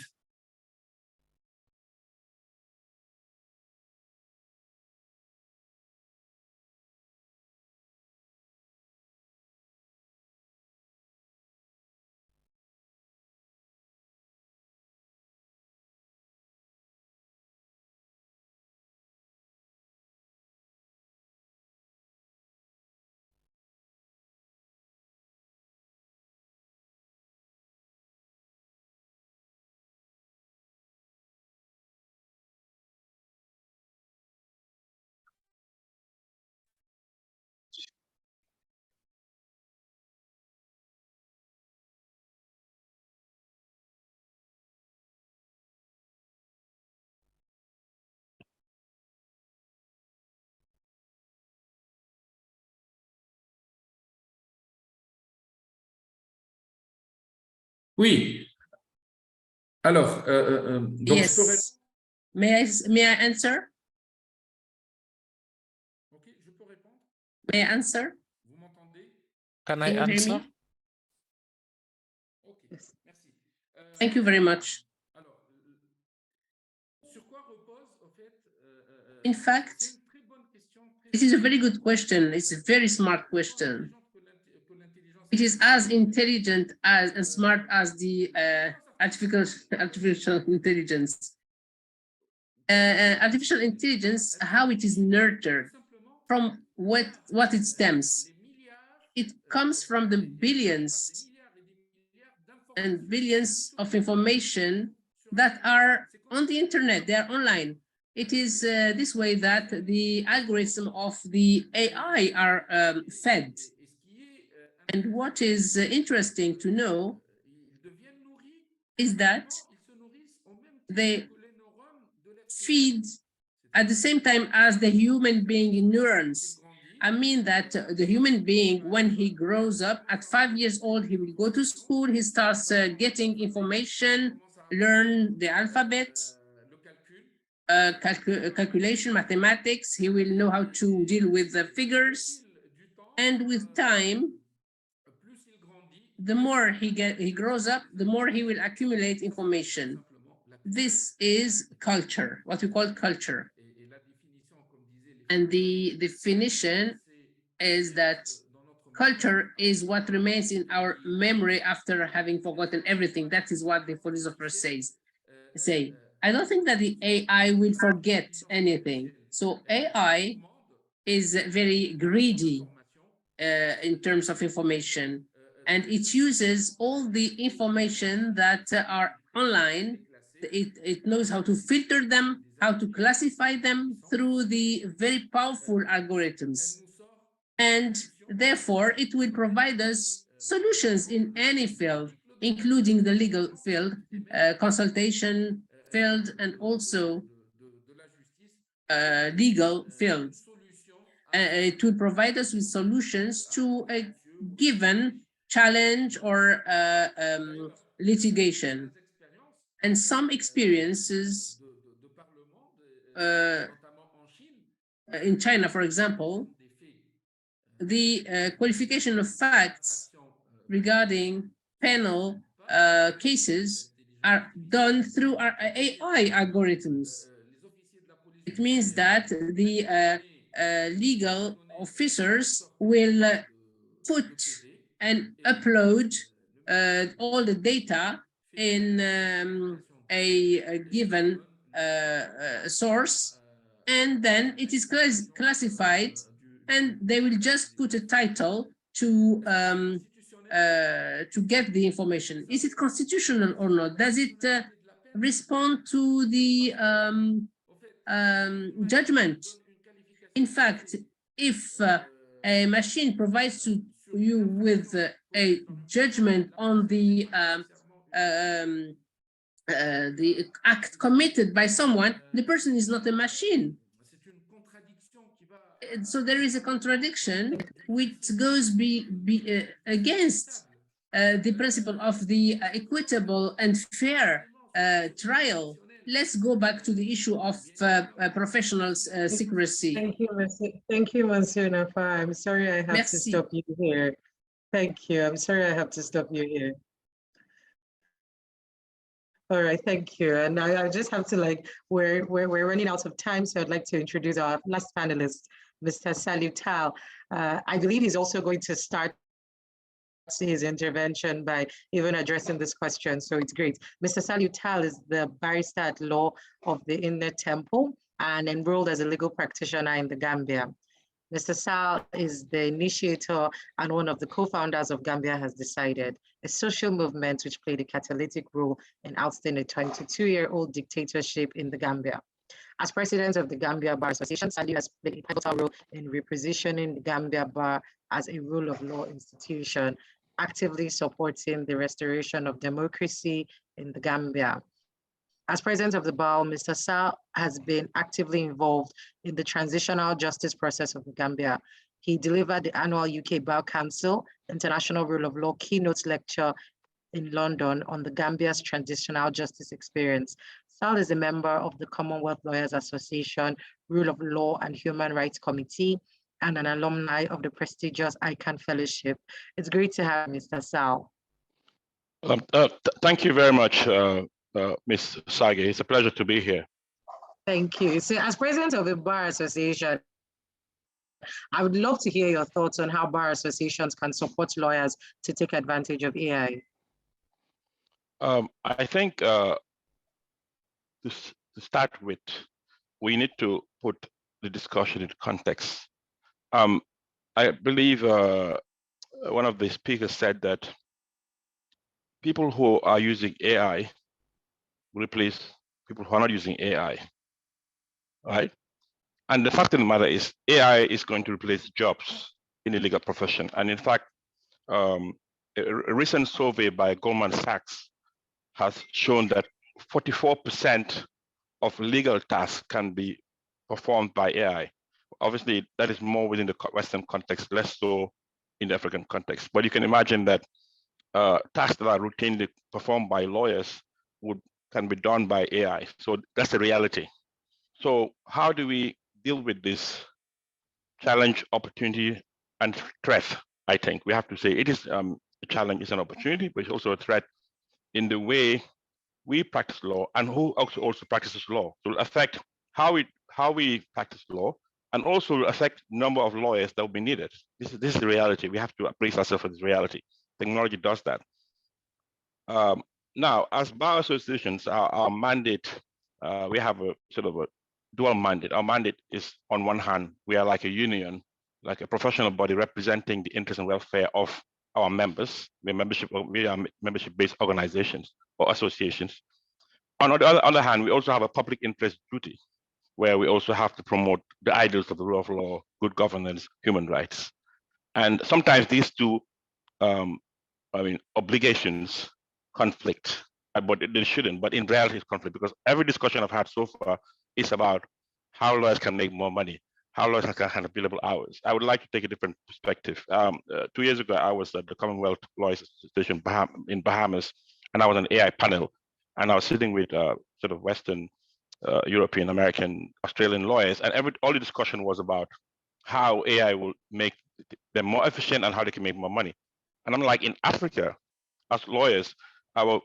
Oui. Alors, donc je peux Yes. May I answer? Ok, je peux répondre. May I answer? Vous m'entendez? Can I Can you hear answer? me? Ok, Yes. merci. Thank you very much. Alors, sur quoi repose, au fait, In c'est fact, une très bonne question. this is a very good question. It's a very smart question. It is as intelligent as and smart as the artificial intelligence. Artificial intelligence, how it is nurtured, from what it stems. It comes from the billions and billions of information that are on the internet, they are online. It is this way that the algorithm of the AI are fed. And what is interesting to know is that they feed at the same time as the human being neurons. I mean that the human being, when he grows up at 5 years old, he will go to school, he starts getting information, learn the alphabet, calculation, mathematics, he will know how to deal with the figures. And with time, the more he grows up, the more he will accumulate information. This is culture, what we call culture. And the definition is that culture is what remains in our memory after having forgotten everything. That is what the philosophers say. I don't think that the AI will forget anything. So AI is very greedy in terms of information, and it uses all the information that are online it knows how to filter them, how to classify them through the very powerful algorithms. And therefore, it will provide us solutions in any field, including the legal field, consultation field, and also legal field. It will provide us with solutions to a given challenge or litigation. And some experiences in China, for example, the qualification of facts regarding penal cases are done through our AI algorithms. It means that the legal officers will put and upload all the data in a given source, and then it is classified, and they will just put a title to get the information. Is it constitutional or not? Does it respond to the judgment? In fact, if a machine provides to you with a judgment on the act committed by someone, the person is not a machine. So there is a contradiction which goes against the principle of the equitable and fair trial. Let's go back to the issue of professional secrecy. Thank you, Monsieur Nafa. I'm sorry I have Merci. to stop you here. Thank you. I'm sorry I have to stop you here. All right, thank you. And I just have to we're running out of time, so I'd like to introduce our last panelist, Mr. Salif Tal. I believe he's also going to start his intervention by even addressing this question, so it's great. Mr. Salif Tal is the barrister at law of the Inner Temple and enrolled as a legal practitioner in the Gambia. Mr. Sal is the initiator and one of the co-founders of Gambia Has Decided, a social movement which played a catalytic role in ousting a 22-year-old dictatorship in the Gambia. As president of the Gambia Bar Association, Salif has played a pivotal role in repositioning the Gambia Bar as a rule of law institution, actively supporting the restoration of democracy in the Gambia. As president of the bar, Mr. Sal has been actively involved in the transitional justice process of the Gambia. He delivered the annual UK Bar Council International Rule of Law keynote lecture in London on the Gambia's transitional justice experience. Sal is a member of the Commonwealth Lawyers Association, Rule of Law and Human Rights Committee, and an alumni of the prestigious ICANN Fellowship. It's great to have Mr. Sal. Thank you very much, Ms. Sage. It's a pleasure to be here. Thank you. So as president of the Bar Association, I would love to hear your thoughts on how bar associations can support lawyers to take advantage of AI. I think to start with, we need to put the discussion in context. I believe one of the speakers said that people who are using AI will replace people who are not using AI, right? And the fact of the matter is AI is going to replace jobs in the legal profession. And in fact, a recent survey by Goldman Sachs has shown that 44% of legal tasks can be performed by AI. Obviously, that is more within the Western context, less so in the African context. But you can imagine that tasks that are routinely performed by lawyers can be done by AI. So that's the reality. So how do we deal with this challenge, opportunity, and threat? I think we have to say it is a challenge, it's an opportunity, but it's also a threat in the way we practice law and who also practices law. So it will affect how we practice law, and also will affect the number of lawyers that will be needed. This is the reality. We have to brace ourselves for this reality. Technology does that. Now, as bar associations, our mandate, we have a sort of a dual mandate. Our mandate is, on one hand, we are like a union, like a professional body representing the interest and welfare of our members. We are membership-based organizations or associations. On the other hand, we also have a public interest duty, where we also have to promote the ideals of the rule of law, good governance, human rights. And sometimes these two, obligations conflict, but they shouldn't. But in reality, it's conflict, because every discussion I've had so far is about how lawyers can make more money, how lawyers can have billable hours. I would like to take a different perspective. 2 years ago, I was at the Commonwealth Lawyers Association in Bahamas, and I was on an AI panel, and I was sitting with sort of Western, European, American, Australian lawyers, and all the discussion was about how AI will make them more efficient and how they can make more money. And I'm like, in Africa, as lawyers,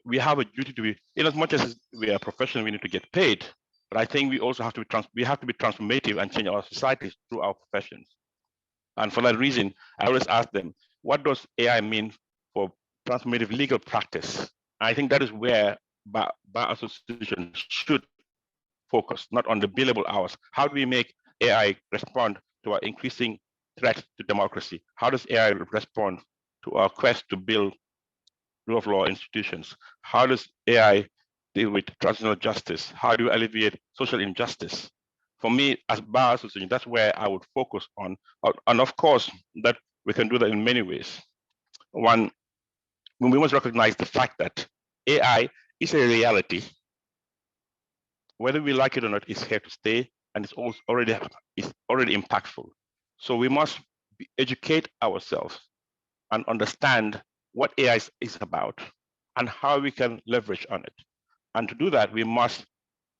we have a duty to be, in as much as we are professional, we need to get paid. But I think we also have to be transformative and change our societies through our professions. And for that reason, I always ask them, what does AI mean for transformative legal practice? I think that is where bar associations should focus, not on the billable hours. How do we make AI respond to our increasing threat to democracy? How does AI respond to our quest to build rule of law institutions? How does AI deal with transitional justice? How do you alleviate social injustice? For me, as bar association, that's where I would focus on. And of course, that we can do that in many ways. One, we must recognize the fact that AI is a reality. Whether we like it or not, it's here to stay, and it's already impactful. So we must educate ourselves and understand what AI is about and how we can leverage on it. And to do that, we must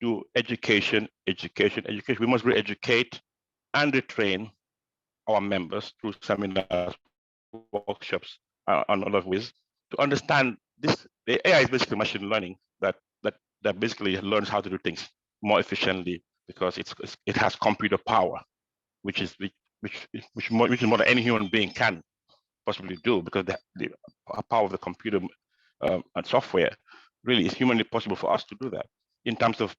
do education. We must re-educate and retrain our members through seminars, workshops, and other ways to understand this. The AI is basically machine learning that basically learns how to do things more efficiently, because it has computer power, which is more than any human being can possibly do, because the power of the computer and software really is humanly possible for us to do that in terms of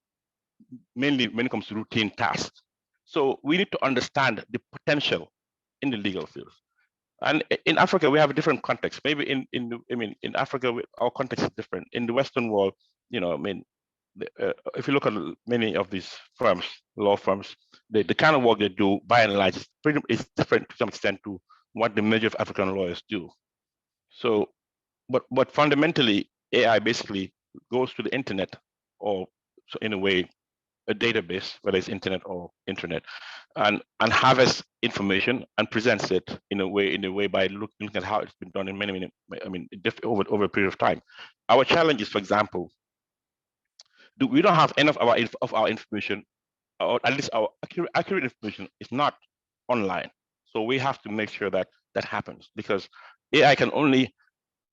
mainly when it comes to routine tasks. So we need to understand the potential in the legal field. And in Africa, we have a different context. Maybe in Africa, our context is different. In the Western world, if you look at many of these firms, law firms, the kind of work they do, by and large, is different to some extent to what the major of African lawyers do. So, but fundamentally, AI basically goes to the internet, or so in a way, a database, whether it's internet or intranet, and harvests information and presents it in a way by looking at how it's been done in many over a period of time. Our challenge is, for example, we don't have enough of our information, or at least our accurate information is not online. So we have to make sure that that happens, because AI can only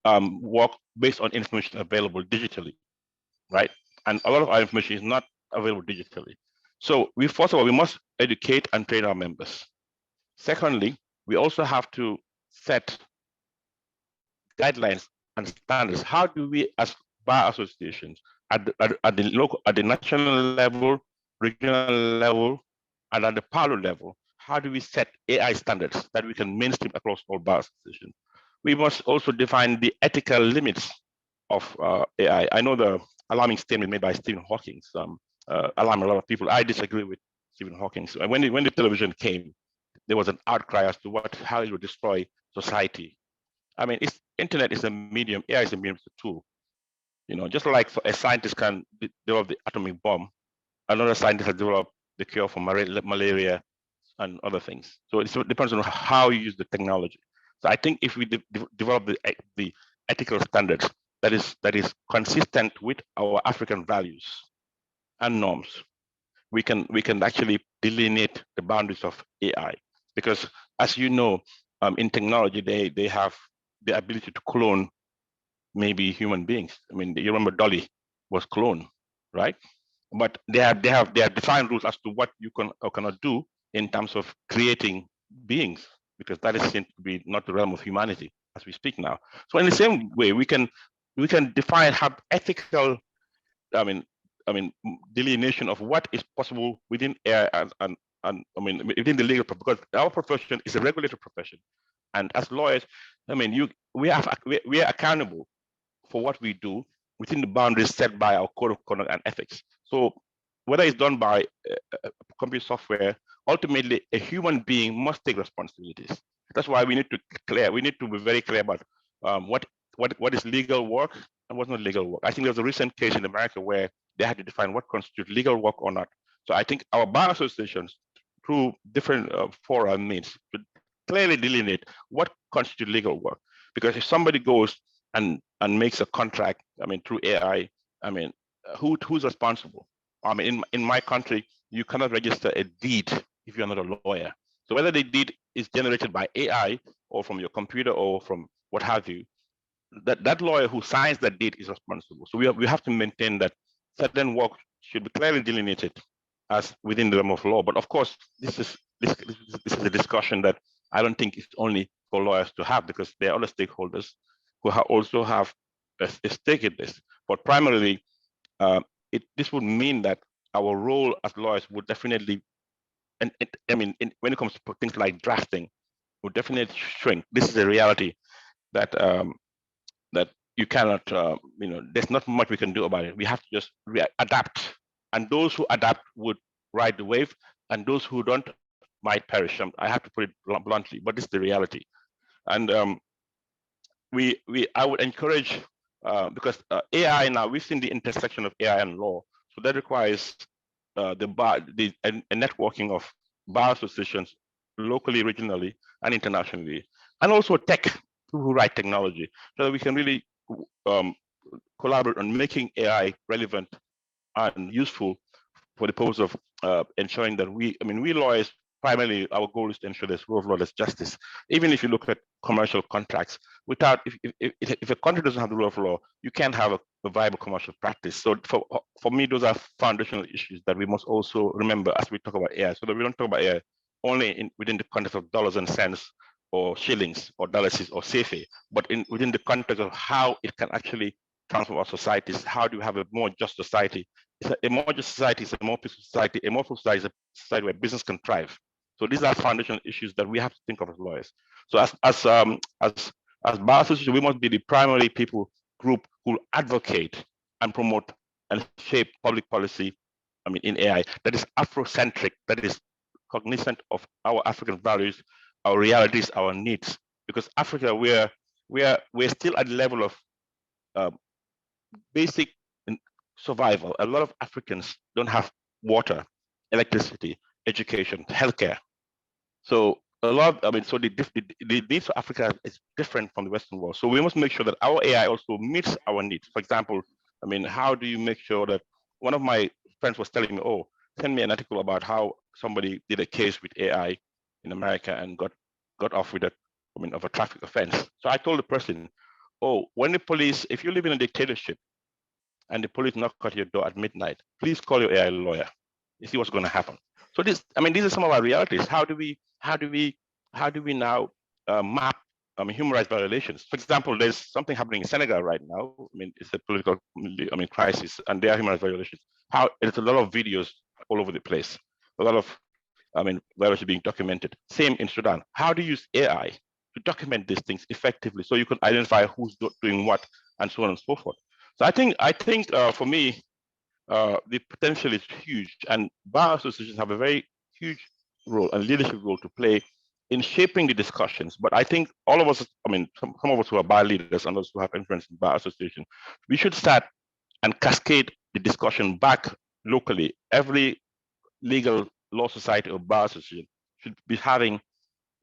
work based on information available digitally, right? And a lot of our information is not available digitally. So first of all, we must educate and train our members. Secondly, we also have to set guidelines and standards. How do we, as bar associations, at the national level, regional level, and at the parallel level, how do we set AI standards that we can mainstream across all bar associations? We must also define the ethical limits of AI. I know the alarming statement made by Stephen Hawking alarmed a lot of people. I disagree with Stephen Hawking. So when the television came, there was an outcry as to how it would destroy society. I mean, internet is a medium, AI is a medium, it's a tool. Just like a scientist can develop the atomic bomb, another scientist has developed the cure for malaria and other things. So it depends on how you use the technology. So I think if we develop the ethical standards that is consistent with our African values and norms, we can actually delineate the boundaries of AI. Because as you know, in technology, they have the ability to clone maybe human beings. I mean, you remember Dolly was cloned, right? But they have defined rules as to what you can or cannot do in terms of creating beings, because that is seen to be not the realm of humanity as we speak now. So in the same way, we can define, have ethical, delineation of what is possible within AI and within the legal, because our profession is a regulated profession, and as lawyers, we are accountable for what we do. within the boundaries set by our code of conduct and ethics. So whether it's done by computer software, ultimately a human being must take responsibilities. That's why we need to be very clear about what is legal work and what's not legal work. I think there was a recent case in America where they had to define what constitutes legal work or not. So I think our bar associations, through different fora and means, should clearly delineate what constitutes legal work. Because if somebody goes and makes a contract, I mean, through AI, I mean, who's responsible? I mean, in my country, you cannot register a deed if you're not a lawyer. So whether the deed is generated by AI or from your computer or from what have you, that lawyer who signs that deed is responsible. So we have to maintain that certain work should be clearly delineated as within the realm of law. But of course, this is a discussion that I don't think it's only for lawyers to have, because there are other stakeholders who also have a stake in this. But primarily, this would mean that our role as lawyers would definitely, when it comes to things like drafting, would definitely shrink. This is a reality that that you cannot, there's not much we can do about it. We have to just adapt, and those who adapt would ride the wave, and those who don't might perish. I have to put it bluntly, but this is the reality. And I would encourage, because AI now, we've seen the intersection of AI and law, so that requires a networking of bar associations locally, regionally, and internationally, and also tech, people who write technology, so that we can really collaborate on making AI relevant and useful for the purpose of ensuring that we lawyers, primarily our goal is to ensure there's rule of law, there's justice. Even if you look at commercial contracts, without, if a country doesn't have the rule of law, you can't have a viable commercial practice. So for me, those are foundational issues that we must also remember as we talk about AI, so that we don't talk about AI only within the context of dollars and cents or shillings or dollars or CFA, but within the context of how it can actually transform our societies. How do we have a more just society? A more just society is a more peaceful society. A more peaceful society is a society where business can thrive. So these are foundational issues that we have to think of as lawyers. So as bar association, we must be the primary group who advocate and promote and shape public policy, in AI that is Afrocentric, that is cognizant of our African values, our realities, our needs. Because Africa, we're still at the level of basic survival. A lot of Africans don't have water, electricity, education, healthcare. So a lot, so the needs for Africa is different from the Western world. So we must make sure that our AI also meets our needs. For example, how do you make sure that, one of my friends was telling me, oh, send me an article about how somebody did a case with AI in America and got off with of a traffic offense. So I told the person, oh, when the police, if you live in a dictatorship and the police knock at your door at midnight, please call your AI lawyer. You see what's going to happen. So these are some of our realities. How do we now map human rights violations? For example, there's something happening in Senegal right now. It's a political crisis, and there are human rights violations. There's a lot of videos all over the place. A lot of violations being documented. Same in Sudan. How do you use AI to document these things effectively, so you can identify who's doing what and so on and so forth? So I think for me, the potential is huge, and bar associations have a very huge role and leadership role to play in shaping the discussions. But I think all of us, some of us who are bar leaders and those who have influence in bar association, we should start and cascade the discussion back locally. Every legal law society or bar association should be having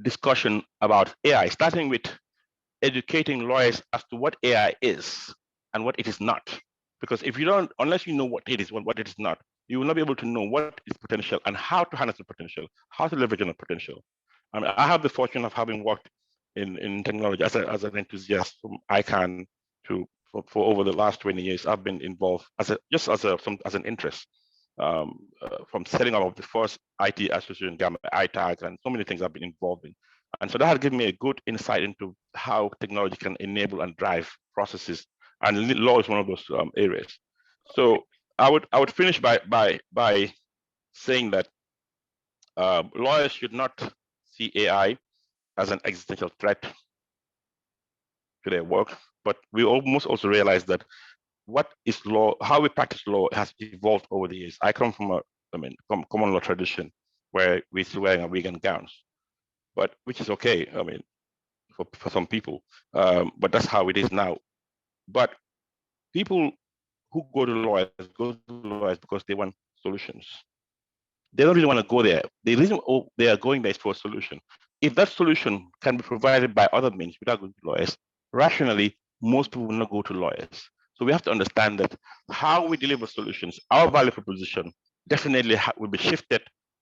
discussion about AI, starting with educating lawyers as to what AI is and what it is not. Because if you don't, unless you know what it is, what it is not, you will not be able to know what is potential and how to harness the potential, how to leverage on the potential. I have the fortune of having worked in technology as an enthusiast from ICANN for over the last 20 years. I've been involved as an interest, from setting up of the first IT association, ITAG, and so many things I've been involved in. And so that has given me a good insight into how technology can enable and drive processes, and law is one of those areas. So I would finish by saying that lawyers should not see AI as an existential threat to their work, but we must also realize that what is law, how we practice law has evolved over the years. I come from common law tradition where we still wearing a wig and gowns, but which is okay. I mean, for some people, but that's how it is now. But people who go to lawyers because they want solutions. They don't really want to go there. The reason they are going there is for a solution. If that solution can be provided by other means without going to lawyers, rationally, most people will not go to lawyers. So we have to understand that how we deliver solutions, our value proposition definitely will be shifted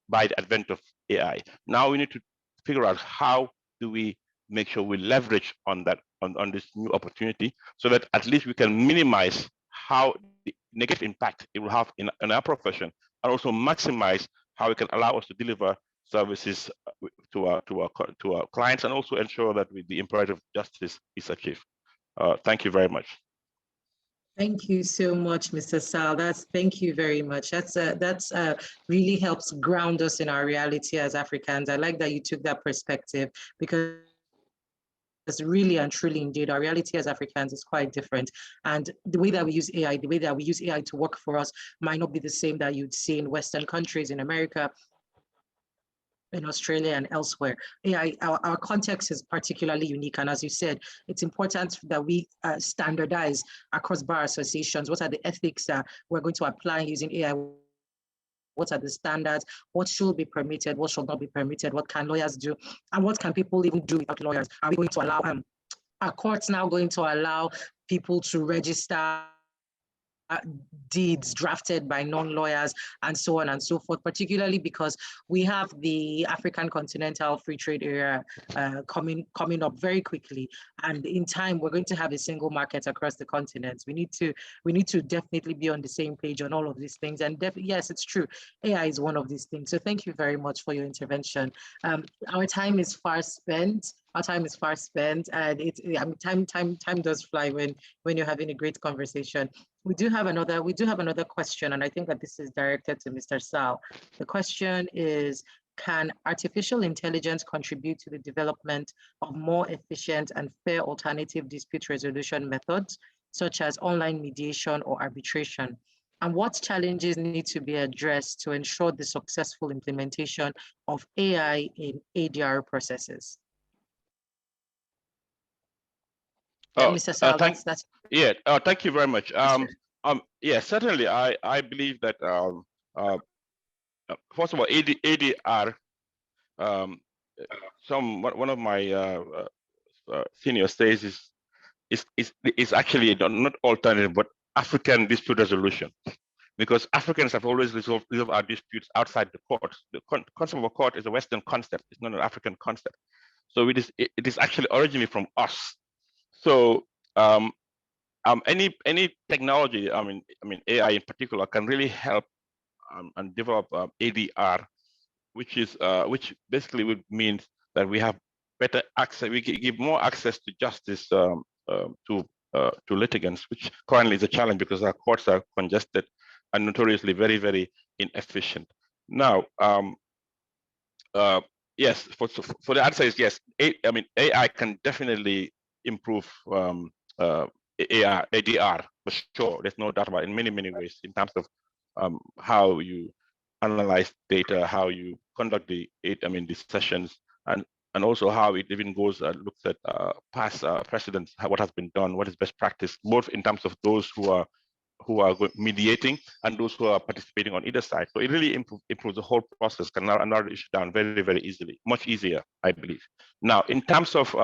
by the advent of AI. Now we need to figure out how do we make sure we leverage on that on this new opportunity so that at least we can minimize how the negative impact it will have in our profession and also maximize how it can allow us to deliver services to our clients and also ensure that the imperative of justice is achieved. Thank you very much. Thank you so much, Mr. Sal. Thank you very much. That's really helps ground us in our reality as Africans. I like that you took that perspective because really and truly indeed our reality as Africans is quite different, and the way that we use AI, to work for us might not be the same that you'd see in Western countries, in America, in Australia and elsewhere. AI, our context is particularly unique, and as you said, it's important that we standardize across bar associations. What are the ethics that we're going to apply using AI? What are the standards? What should be permitted? What should not be permitted? What can lawyers do? And what can people even do without lawyers? Are we going to allow, are courts now going to allow people to register deeds drafted by non-lawyers and so on and so forth, particularly because we have the African Continental Free Trade Area coming up very quickly, and in time we're going to have a single market across the continent. We need to definitely be on the same page on all of these things, and yes, it's true, AI is one of these things. So thank you very much for your intervention. Our time is far spent. And time does fly when you're having a great conversation. We do have another question, and I think that this is directed to Mr. Sal. The question is, can artificial intelligence contribute to the development of more efficient and fair alternative dispute resolution methods, such as online mediation or arbitration? And what challenges need to be addressed to ensure the successful implementation of AI in ADR processes? Mr. Sal, thank you very much. Yeah, certainly, I believe that first of all, ADR. One of my senior says is actually not alternative, but African dispute resolution, because Africans have always resolved our disputes outside the courts. The concept of a court is a Western concept; it's not an African concept. So it is actually originally from us. So any technology, I mean AI in particular, can really help and develop ADR, which basically would mean that we have better access. We give more access to justice to litigants, which currently is a challenge because our courts are congested and notoriously very, very inefficient. Now, yes, for the answer is yes. AI can definitely improve ADR for sure. There's no doubt about it in many, many ways in terms of how you analyze data, how you conduct the sessions, and also how it even goes and looks at past precedents, what has been done, what is best practice, both in terms of those who are mediating and those who are participating on either side. So it really improves the whole process, can narrow the issue down very, very easily, much easier, I believe. Now, in terms of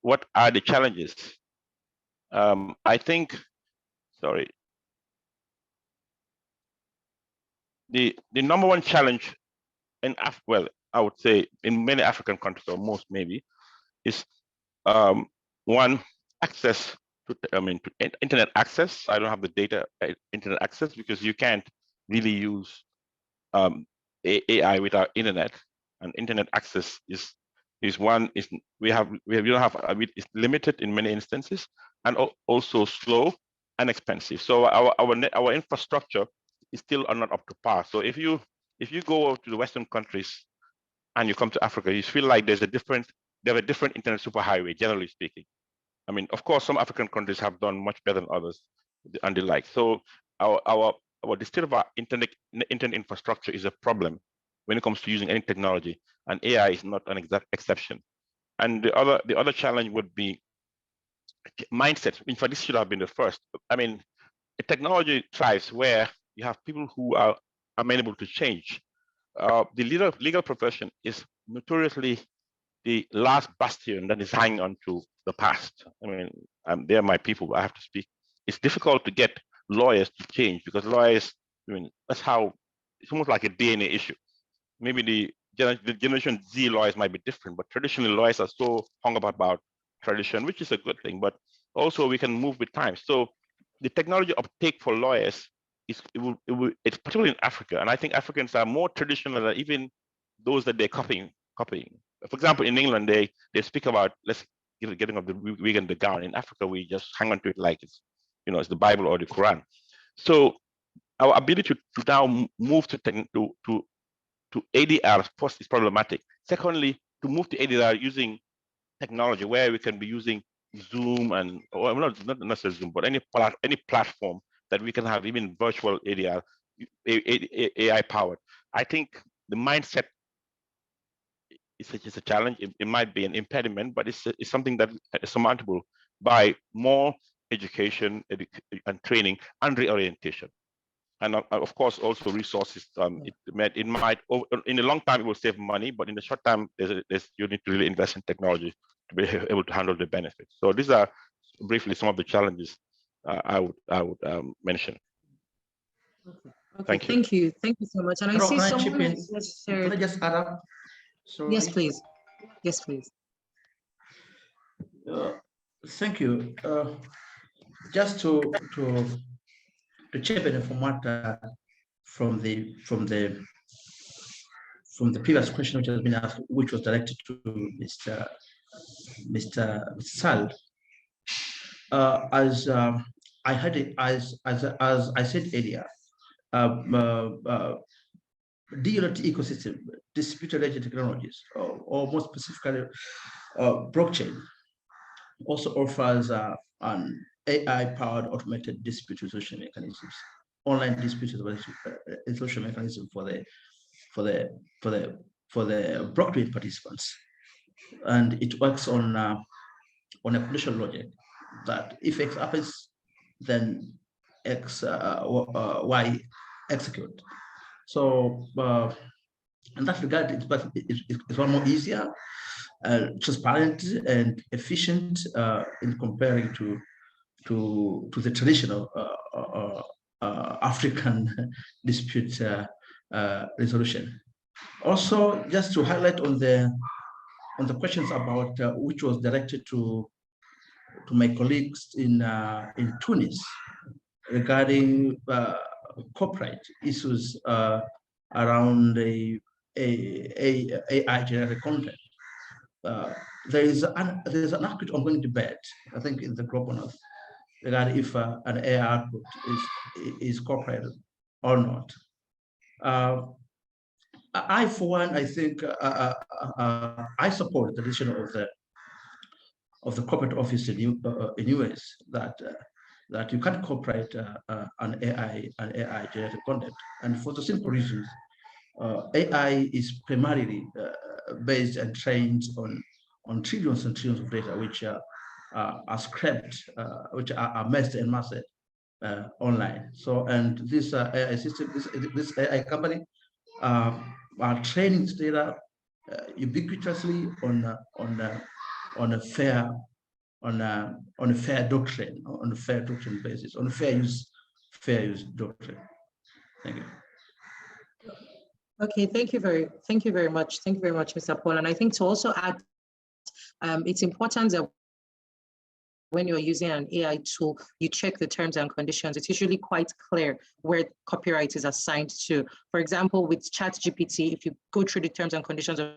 what are the challenges, I think, sorry, the number one challenge in I would say in many African countries, or most maybe, is one, access to internet access. I don't have the data internet access, because you can't really use AI without internet, and internet access is one is we don't have it's limited in many instances, and also slow and expensive. So our infrastructure is still not up to par. So if you go to the Western countries and you come to Africa, you feel like they have a different internet superhighway, generally speaking. I mean, of course, some African countries have done much better than others, and the like. So the state of our internet infrastructure is a problem when it comes to using any technology, and AI is not an exact exception. And the other challenge would be mindset. In fact, this should have been the first. I mean, technology thrives where you have people who are amenable to change. The legal profession is notoriously the last bastion that is hanging on to the past. I mean, they're my people, I have to speak. It's difficult to get lawyers to change because lawyers, I mean, that's how, it's almost like a DNA issue. Maybe the Generation Z lawyers might be different, but traditionally lawyers are so hung up about tradition, which is a good thing, but also we can move with time. So the technology uptake for lawyers it's particularly in Africa, and I think Africans are more traditional than even those that they're copying. For example, in England, they speak about getting of the wig and the gown. In Africa, we just hang on to it like it's it's the Bible or the Quran. So our ability to now move to ADR first is problematic. Secondly, to move to ADR using technology where we can be using Zoom and not necessarily Zoom, but any platform that we can have even virtual ADR, AI powered. I think the mindset is a challenge. It might be an impediment, but it's something that is surmountable by more education and training and reorientation. And of course, also resources. It might, in the long time, it will save money, but in the short term, you need to really invest in technology to be able to handle the benefits. So these are briefly some of the challenges I would mention. Okay, thank you so much. And I see someone has just shared. Can I just add up? Sorry. Yes, please. Yes, please. Thank you. Just to chip in from what from the previous question which has been asked, which was directed to Mr. Sal. As I had it, as I said earlier, DLT ecosystem, distributed ledger technologies, or more specifically, blockchain, also offers an AI-powered automated dispute resolution mechanisms, online dispute resolution mechanism for the blockchain participants, and it works on a conditional logic that if X happens, then X Y execute. So in that regard, it's one more easier, transparent, and efficient in comparing to the traditional African dispute resolution. Also, just to highlight on the questions about which was directed to my colleagues in Tunis regarding copyright issues around AI generated content. There's an active ongoing debate, I think, in the global north regarding if an AI output is copyrighted or not. I, for one, I think I support the decision of the corporate office in US that you can't copyright an AI generated content, and for the simple reasons, AI is primarily based and trained on trillions and trillions of data, which are scraped, which are amassed and massed online. So, and this AI system, this AI company are training this data ubiquitously on a fair doctrine, on a fair doctrine basis, on a fair use doctrine. Thank you. Okay, thank you very much. Thank you very much, Mr. Paul. And I think to also add, it's important that when you're using an AI tool, you check the terms and conditions. It's usually quite clear where copyright is assigned to. For example, with ChatGPT, if you go through the terms and conditions of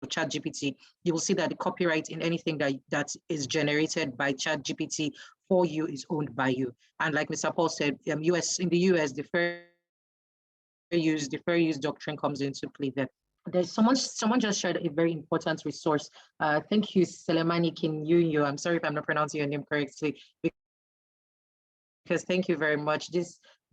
ChatGPT, you will see that the copyright in anything that is generated by ChatGPT for you is owned by you. And like Mr. Paul said, in the US, the fair use doctrine comes into play there. There's someone just shared a very important resource. Thank you, Selemani Kinyunyo. I'm sorry if I'm not pronouncing your name correctly, speakers. Thank you very much.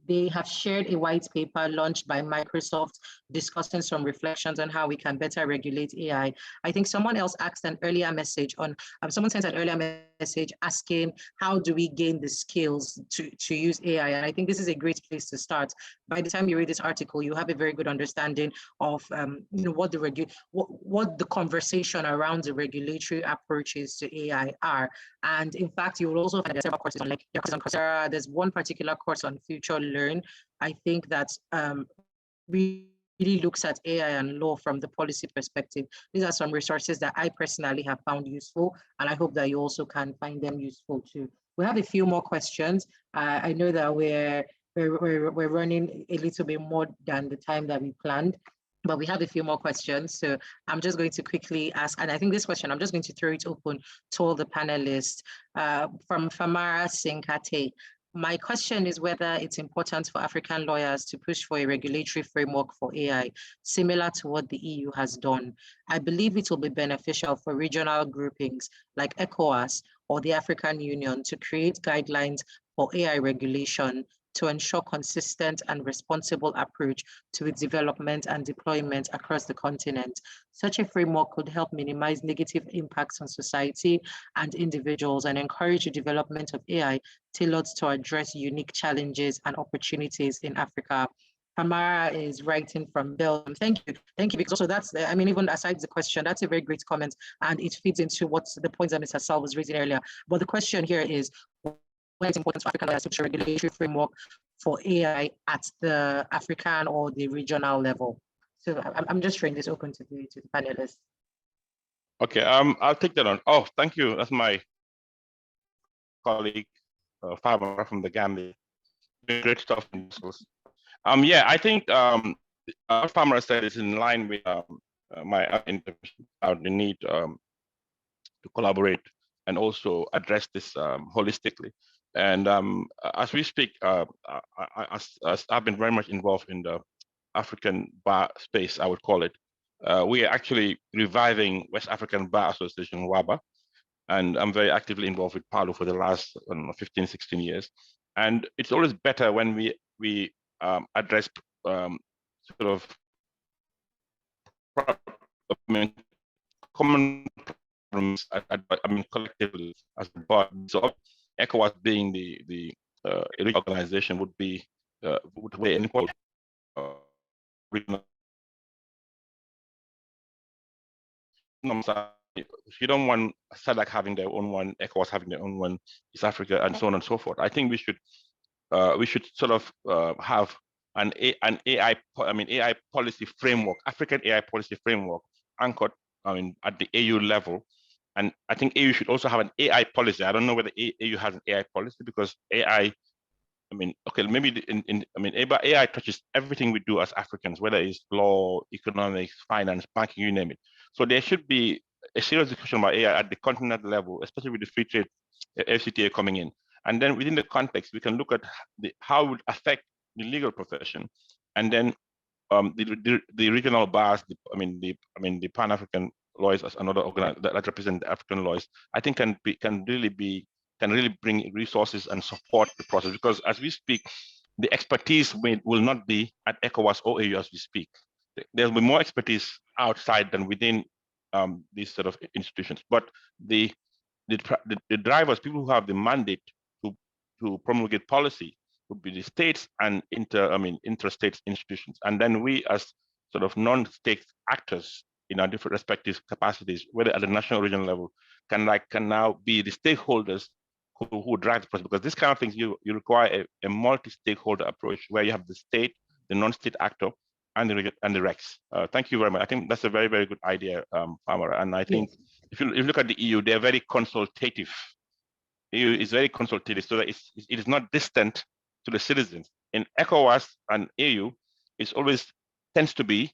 They have shared a white paper launched by Microsoft discussing some reflections on how we can better regulate AI. I think someone else asked an earlier message on, someone sent an earlier message asking, how do we gain the skills to use AI? And I think this is a great place to start. By the time you read this article, you have a very good understanding of what the conversation around the regulatory approaches to AI are. And in fact, you will also find several courses on, like, on Coursera. There's one particular course on Future Learn. I think that really looks at AI and law from the policy perspective. These are some resources that I personally have found useful, and I hope that you also can find them useful too. We have a few more questions. I know that we're running a little bit more than the time that we planned, but we have a few more questions. So I'm just going to quickly ask, and I think this question, I'm just going to throw it open to all the panelists. From Famara Sinkate. My question is whether it's important for African lawyers to push for a regulatory framework for AI, similar to what the EU has done. I believe it will be beneficial for regional groupings like ECOWAS or the African Union to create guidelines for AI regulation to ensure consistent and responsible approach to its development and deployment across the continent. Such a framework could help minimize negative impacts on society and individuals and encourage the development of AI tailored to address unique challenges and opportunities in Africa. Tamara is writing from Belgium. Thank you, because also that's, I mean, even aside the question, that's a very great comment, and it feeds into what's the points that Mr. Sal was raising earlier. But the question here is, when it's important for African lawyers to regulatory framework for AI at the African or the regional level. So I'm just throwing this open to the panelists. Okay, I'll take that on. Oh, thank you. That's my colleague, Farmer from the Gambia. Great stuff. Yeah, I think what Farmer said is in line with my intervention about the need to collaborate and also address this holistically. And as we speak, as I've been very much involved in the African bar space, I would call it. We are actually reviving West African Bar Association, WABA, and I'm very actively involved with PALU for the last 15, 16 years. And it's always better when we address sort of common problems, collectively as a body. So ECOWAS being the organization would play an important you don't want SADC having their own one, ECOWAS having their own one, East Africa, and so on and so forth. I think we should sort of have an AI policy framework, African AI policy framework anchored at the AU level. And I think AU should also have an AI policy. I don't know whether AU has an AI policy, because AI, okay, maybe AI touches everything we do as Africans, whether it's law, economics, finance, banking, you name it. So there should be a serious discussion about AI at the continental level, especially with the free trade FCTA coming in. And then within the context, we can look at how it would affect the legal profession, and then the regional bars, the Pan-African lawyers as another organization that represent the African lawyers, I think can really bring resources and support the process, because as we speak, the expertise will not be at ECOWAS or AU as we speak. There'll be more expertise outside than within these sort of institutions. But the drivers, people who have the mandate to promulgate policy, would be the states and interstate institutions. And then we as sort of non-state actors in our different respective capacities, whether at the national regional level, can now be the stakeholders who drive the process, because this kind of things you require a multi-stakeholder approach where you have the state, the non-state actor, and the RECs. Thank you very much. I think that's a very, very good idea, Farmer. And I think if you look at the EU, they're very consultative. EU is very consultative, so that it is not distant to the citizens. In ECOWAS and EU, it always tends to be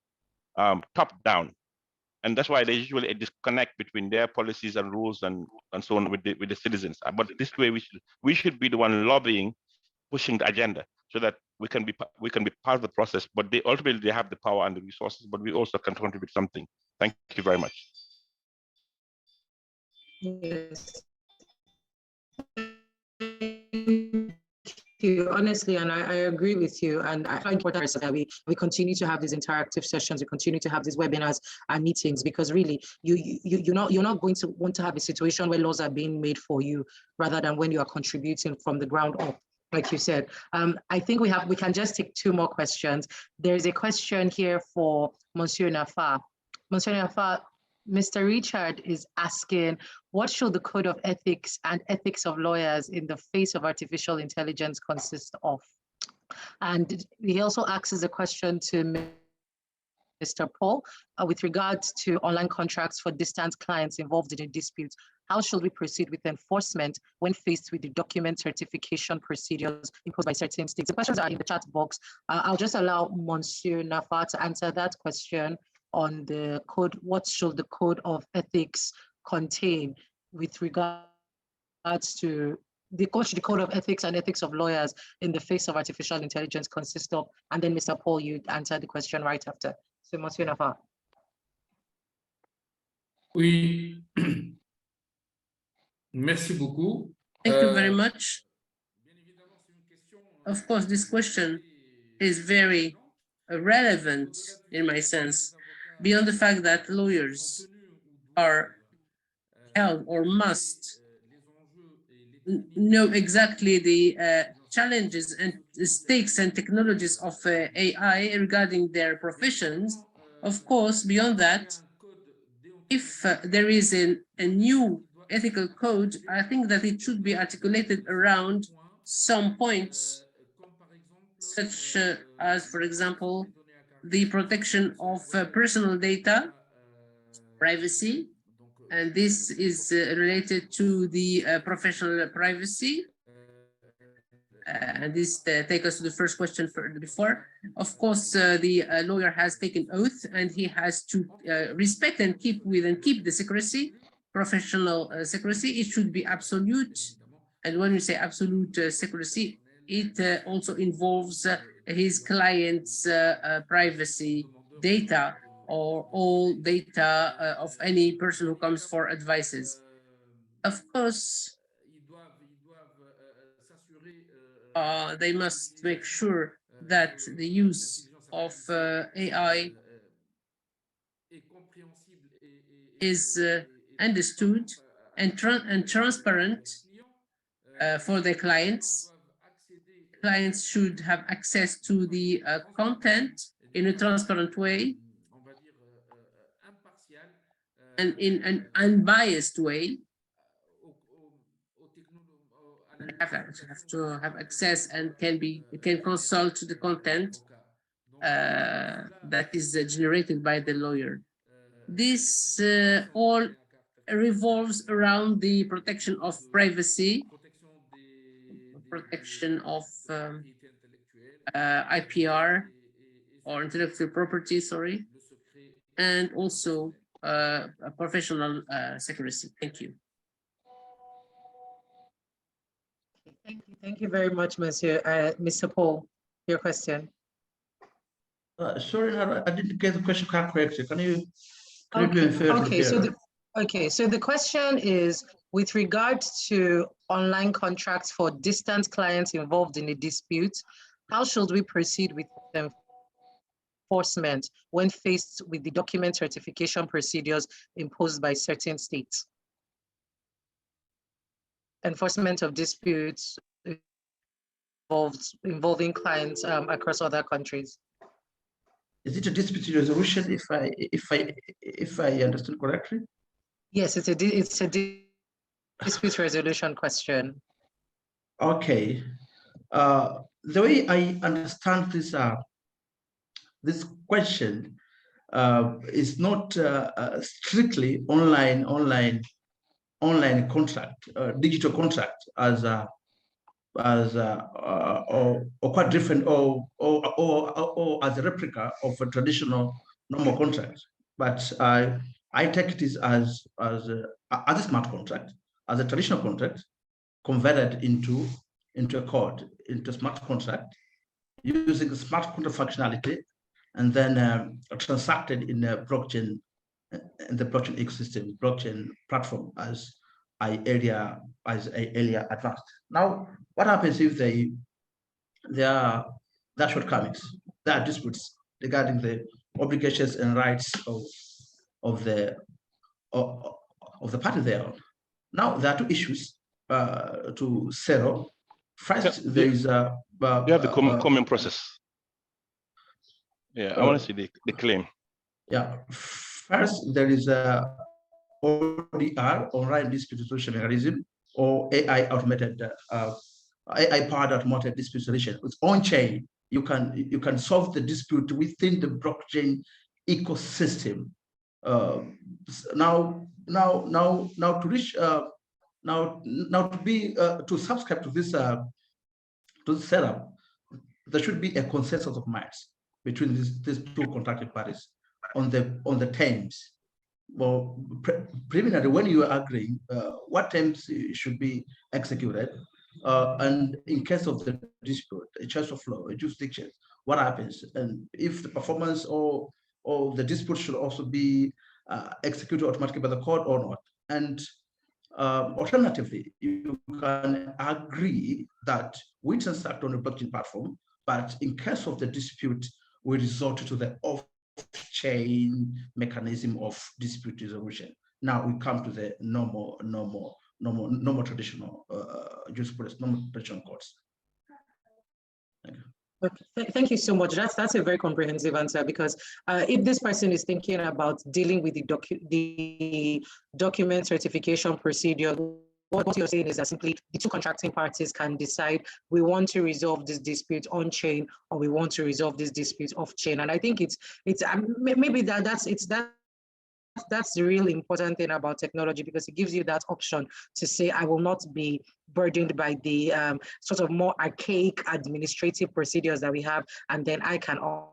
top-down. And that's why there's usually a disconnect between their policies and rules and so on with the citizens. But this way, we should be the one lobbying, pushing the agenda, so that we can be part of the process. But ultimately they have the power and the resources, but we also can contribute something. Thank you very much. Yes. you honestly, and I agree with you. And I find important that we continue to have these interactive sessions, we continue to have these webinars and meetings, because really you're not going to want to have a situation where laws are being made for you rather than when you are contributing from the ground up, like you said. I think we can just take 2 more questions. There's a question here for Monsieur Nafa. Monsieur Nafa, Mr. Richard is asking, what should the code of ethics and ethics of lawyers in the face of artificial intelligence consist of? And he also asks a question to Mr. Paul, with regards to online contracts for distant clients involved in a dispute. How should we proceed with enforcement when faced with the document certification procedures imposed by certain states? The questions are in the chat box. I'll just allow Monsieur Nafa to answer that question on the code. What should the code of ethics contain with regards to the code of ethics and ethics of lawyers in the face of artificial intelligence consist of? And then Mr. Paul, you answer the question right after. So, Monsieur Nafa. Oui. Merci beaucoup. Thank you very much. Of course, this question is very relevant in my sense, beyond the fact that lawyers are held or must know exactly the challenges and the stakes and technologies of AI regarding their professions. Of course, beyond that, if there is a new ethical code, I think that it should be articulated around some points, such as, for example, the protection of personal data, privacy, and this is related to the professional privacy. And this takes us to the first question before. Of course, the lawyer has taken oath and he has to respect and keep the secrecy, professional secrecy. It should be absolute. And when we say absolute secrecy, it also involves his client's privacy data, or all data of any person who comes for advices. Of course, they must make sure that the use of AI is understood and transparent for their clients. Clients should have access to the content in a transparent way and in an unbiased way. Have to have access and can consult the content that is generated by the lawyer. This all revolves around the protection of privacy, protection of IPR or intellectual property, sorry, and also professional secrecy. Thank you. Thank you very much, Monsieur. Mr. Paul, your question. Sorry, I didn't get the question correctly. Can you do it fairly? Okay, so the question is, with regards to online contracts for distant clients involved in a dispute, how should we proceed with enforcement when faced with the document certification procedures imposed by certain states? Enforcement of disputes involving clients across other countries. Is it a dispute resolution? If I understood correctly? Yes, it's a dispute resolution question. Okay. The way I understand this question is not strictly online contract, digital contract or quite different, or as a replica of a traditional normal contract. But I take it as a smart contract, as a traditional contract, converted into a code, into a smart contract, using the smart contract functionality, and then transacted in a blockchain, in the blockchain ecosystem, blockchain platform, as I earlier advanced. Now, what happens if there are shortcomings. There are disputes regarding the obligations and rights of the party there. Now there are two issues to settle. First, Yeah, there is a you have the comment process. Yeah, I want to see the claim. Yeah, first there is a ODR, online dispute resolution mechanism, or AI automated AI-powered automated dispute resolution. It's on chain. You can solve the dispute within the blockchain ecosystem. Now to reach to subscribe to this setup, there should be a consensus of minds between these two contracted parties on the terms. Well, preliminary, when you are agreeing what terms should be executed, and in case of the dispute, a choice of law, a jurisdiction, what happens, and if the performance or the dispute should also be executed automatically by the court or not. And alternatively, you can agree that we transact on a blockchain platform, but in case of the dispute, we resort to the off-chain mechanism of dispute resolution. Now we come to the normal traditional jurisprudence, normal traditional courts. Thank you. Okay. Thank you so much. That's a very comprehensive answer, because if this person is thinking about dealing with the document certification procedure, what you're saying is that simply the two contracting parties can decide, we want to resolve this dispute on chain, or we want to resolve this dispute off chain. And I think it's maybe that's the really important thing about technology, because it gives you that option to say, I will not be burdened by the sort of more archaic administrative procedures that we have, and then I can opt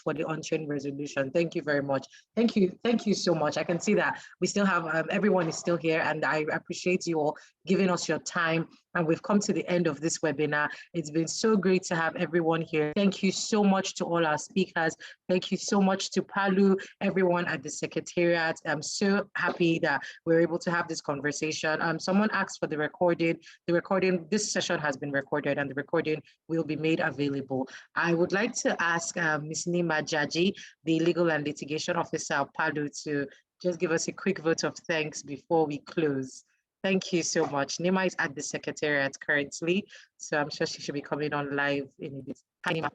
for the on-chain resolution. Thank you very much. Thank you so much. I can see that we still have everyone is still here, and I appreciate you all giving us your time. And we've come to the end of this webinar. It's been so great to have everyone here. Thank you so much to all our speakers. Thank you so much to Palu, everyone at the Secretariat. I'm so happy that we're able to have this conversation. Someone asked for the recording. This session has been recorded, and the recording will be made available. I would like to ask Ms. Nima Jaji, the Legal and Litigation Officer of Palu, to just give us a quick vote of thanks before we close. Thank you so much. Nima is at the Secretariat currently, so I'm sure she should be coming on live in a bit. Hi, Nima.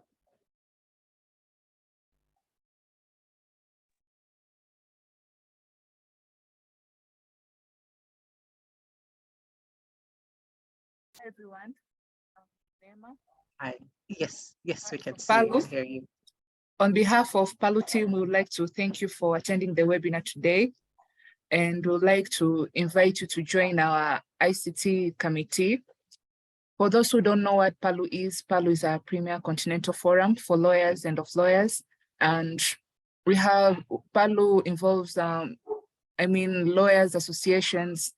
Hi, everyone. Nima. Hi. Yes, we can see Palu. you and hear you. On behalf of Palu team, we would like to thank you for attending the webinar today. And we would like to invite you to join our ICT committee. For those who don't know what Palu is our premier continental forum for lawyers and of lawyers. And we have, Palu involves, lawyers associations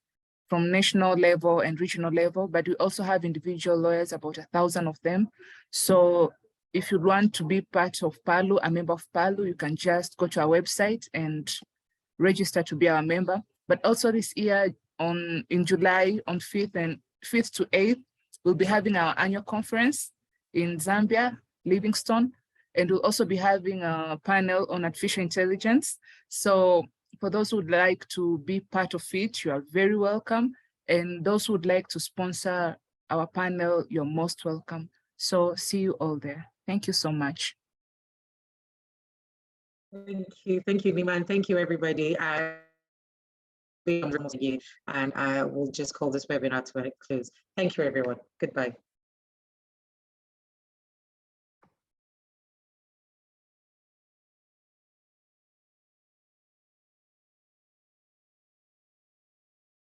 from national level and regional level, but we also have individual lawyers, about 1,000 of them. So if you want to be part of Palu, a member of Palu, you can just go to our website and register to be our member. But also this year in July, on 5th to 8th, we'll be having our annual conference in Zambia, Livingstone, and we'll also be having a panel on artificial intelligence. So for those who would like to be part of it, you are very welcome. And those who would like to sponsor our panel, you're most welcome. So see you all there. Thank you so much. Thank you, Nima, and thank you, everybody. And I will just call this webinar to a close. Thank you, everyone. Goodbye.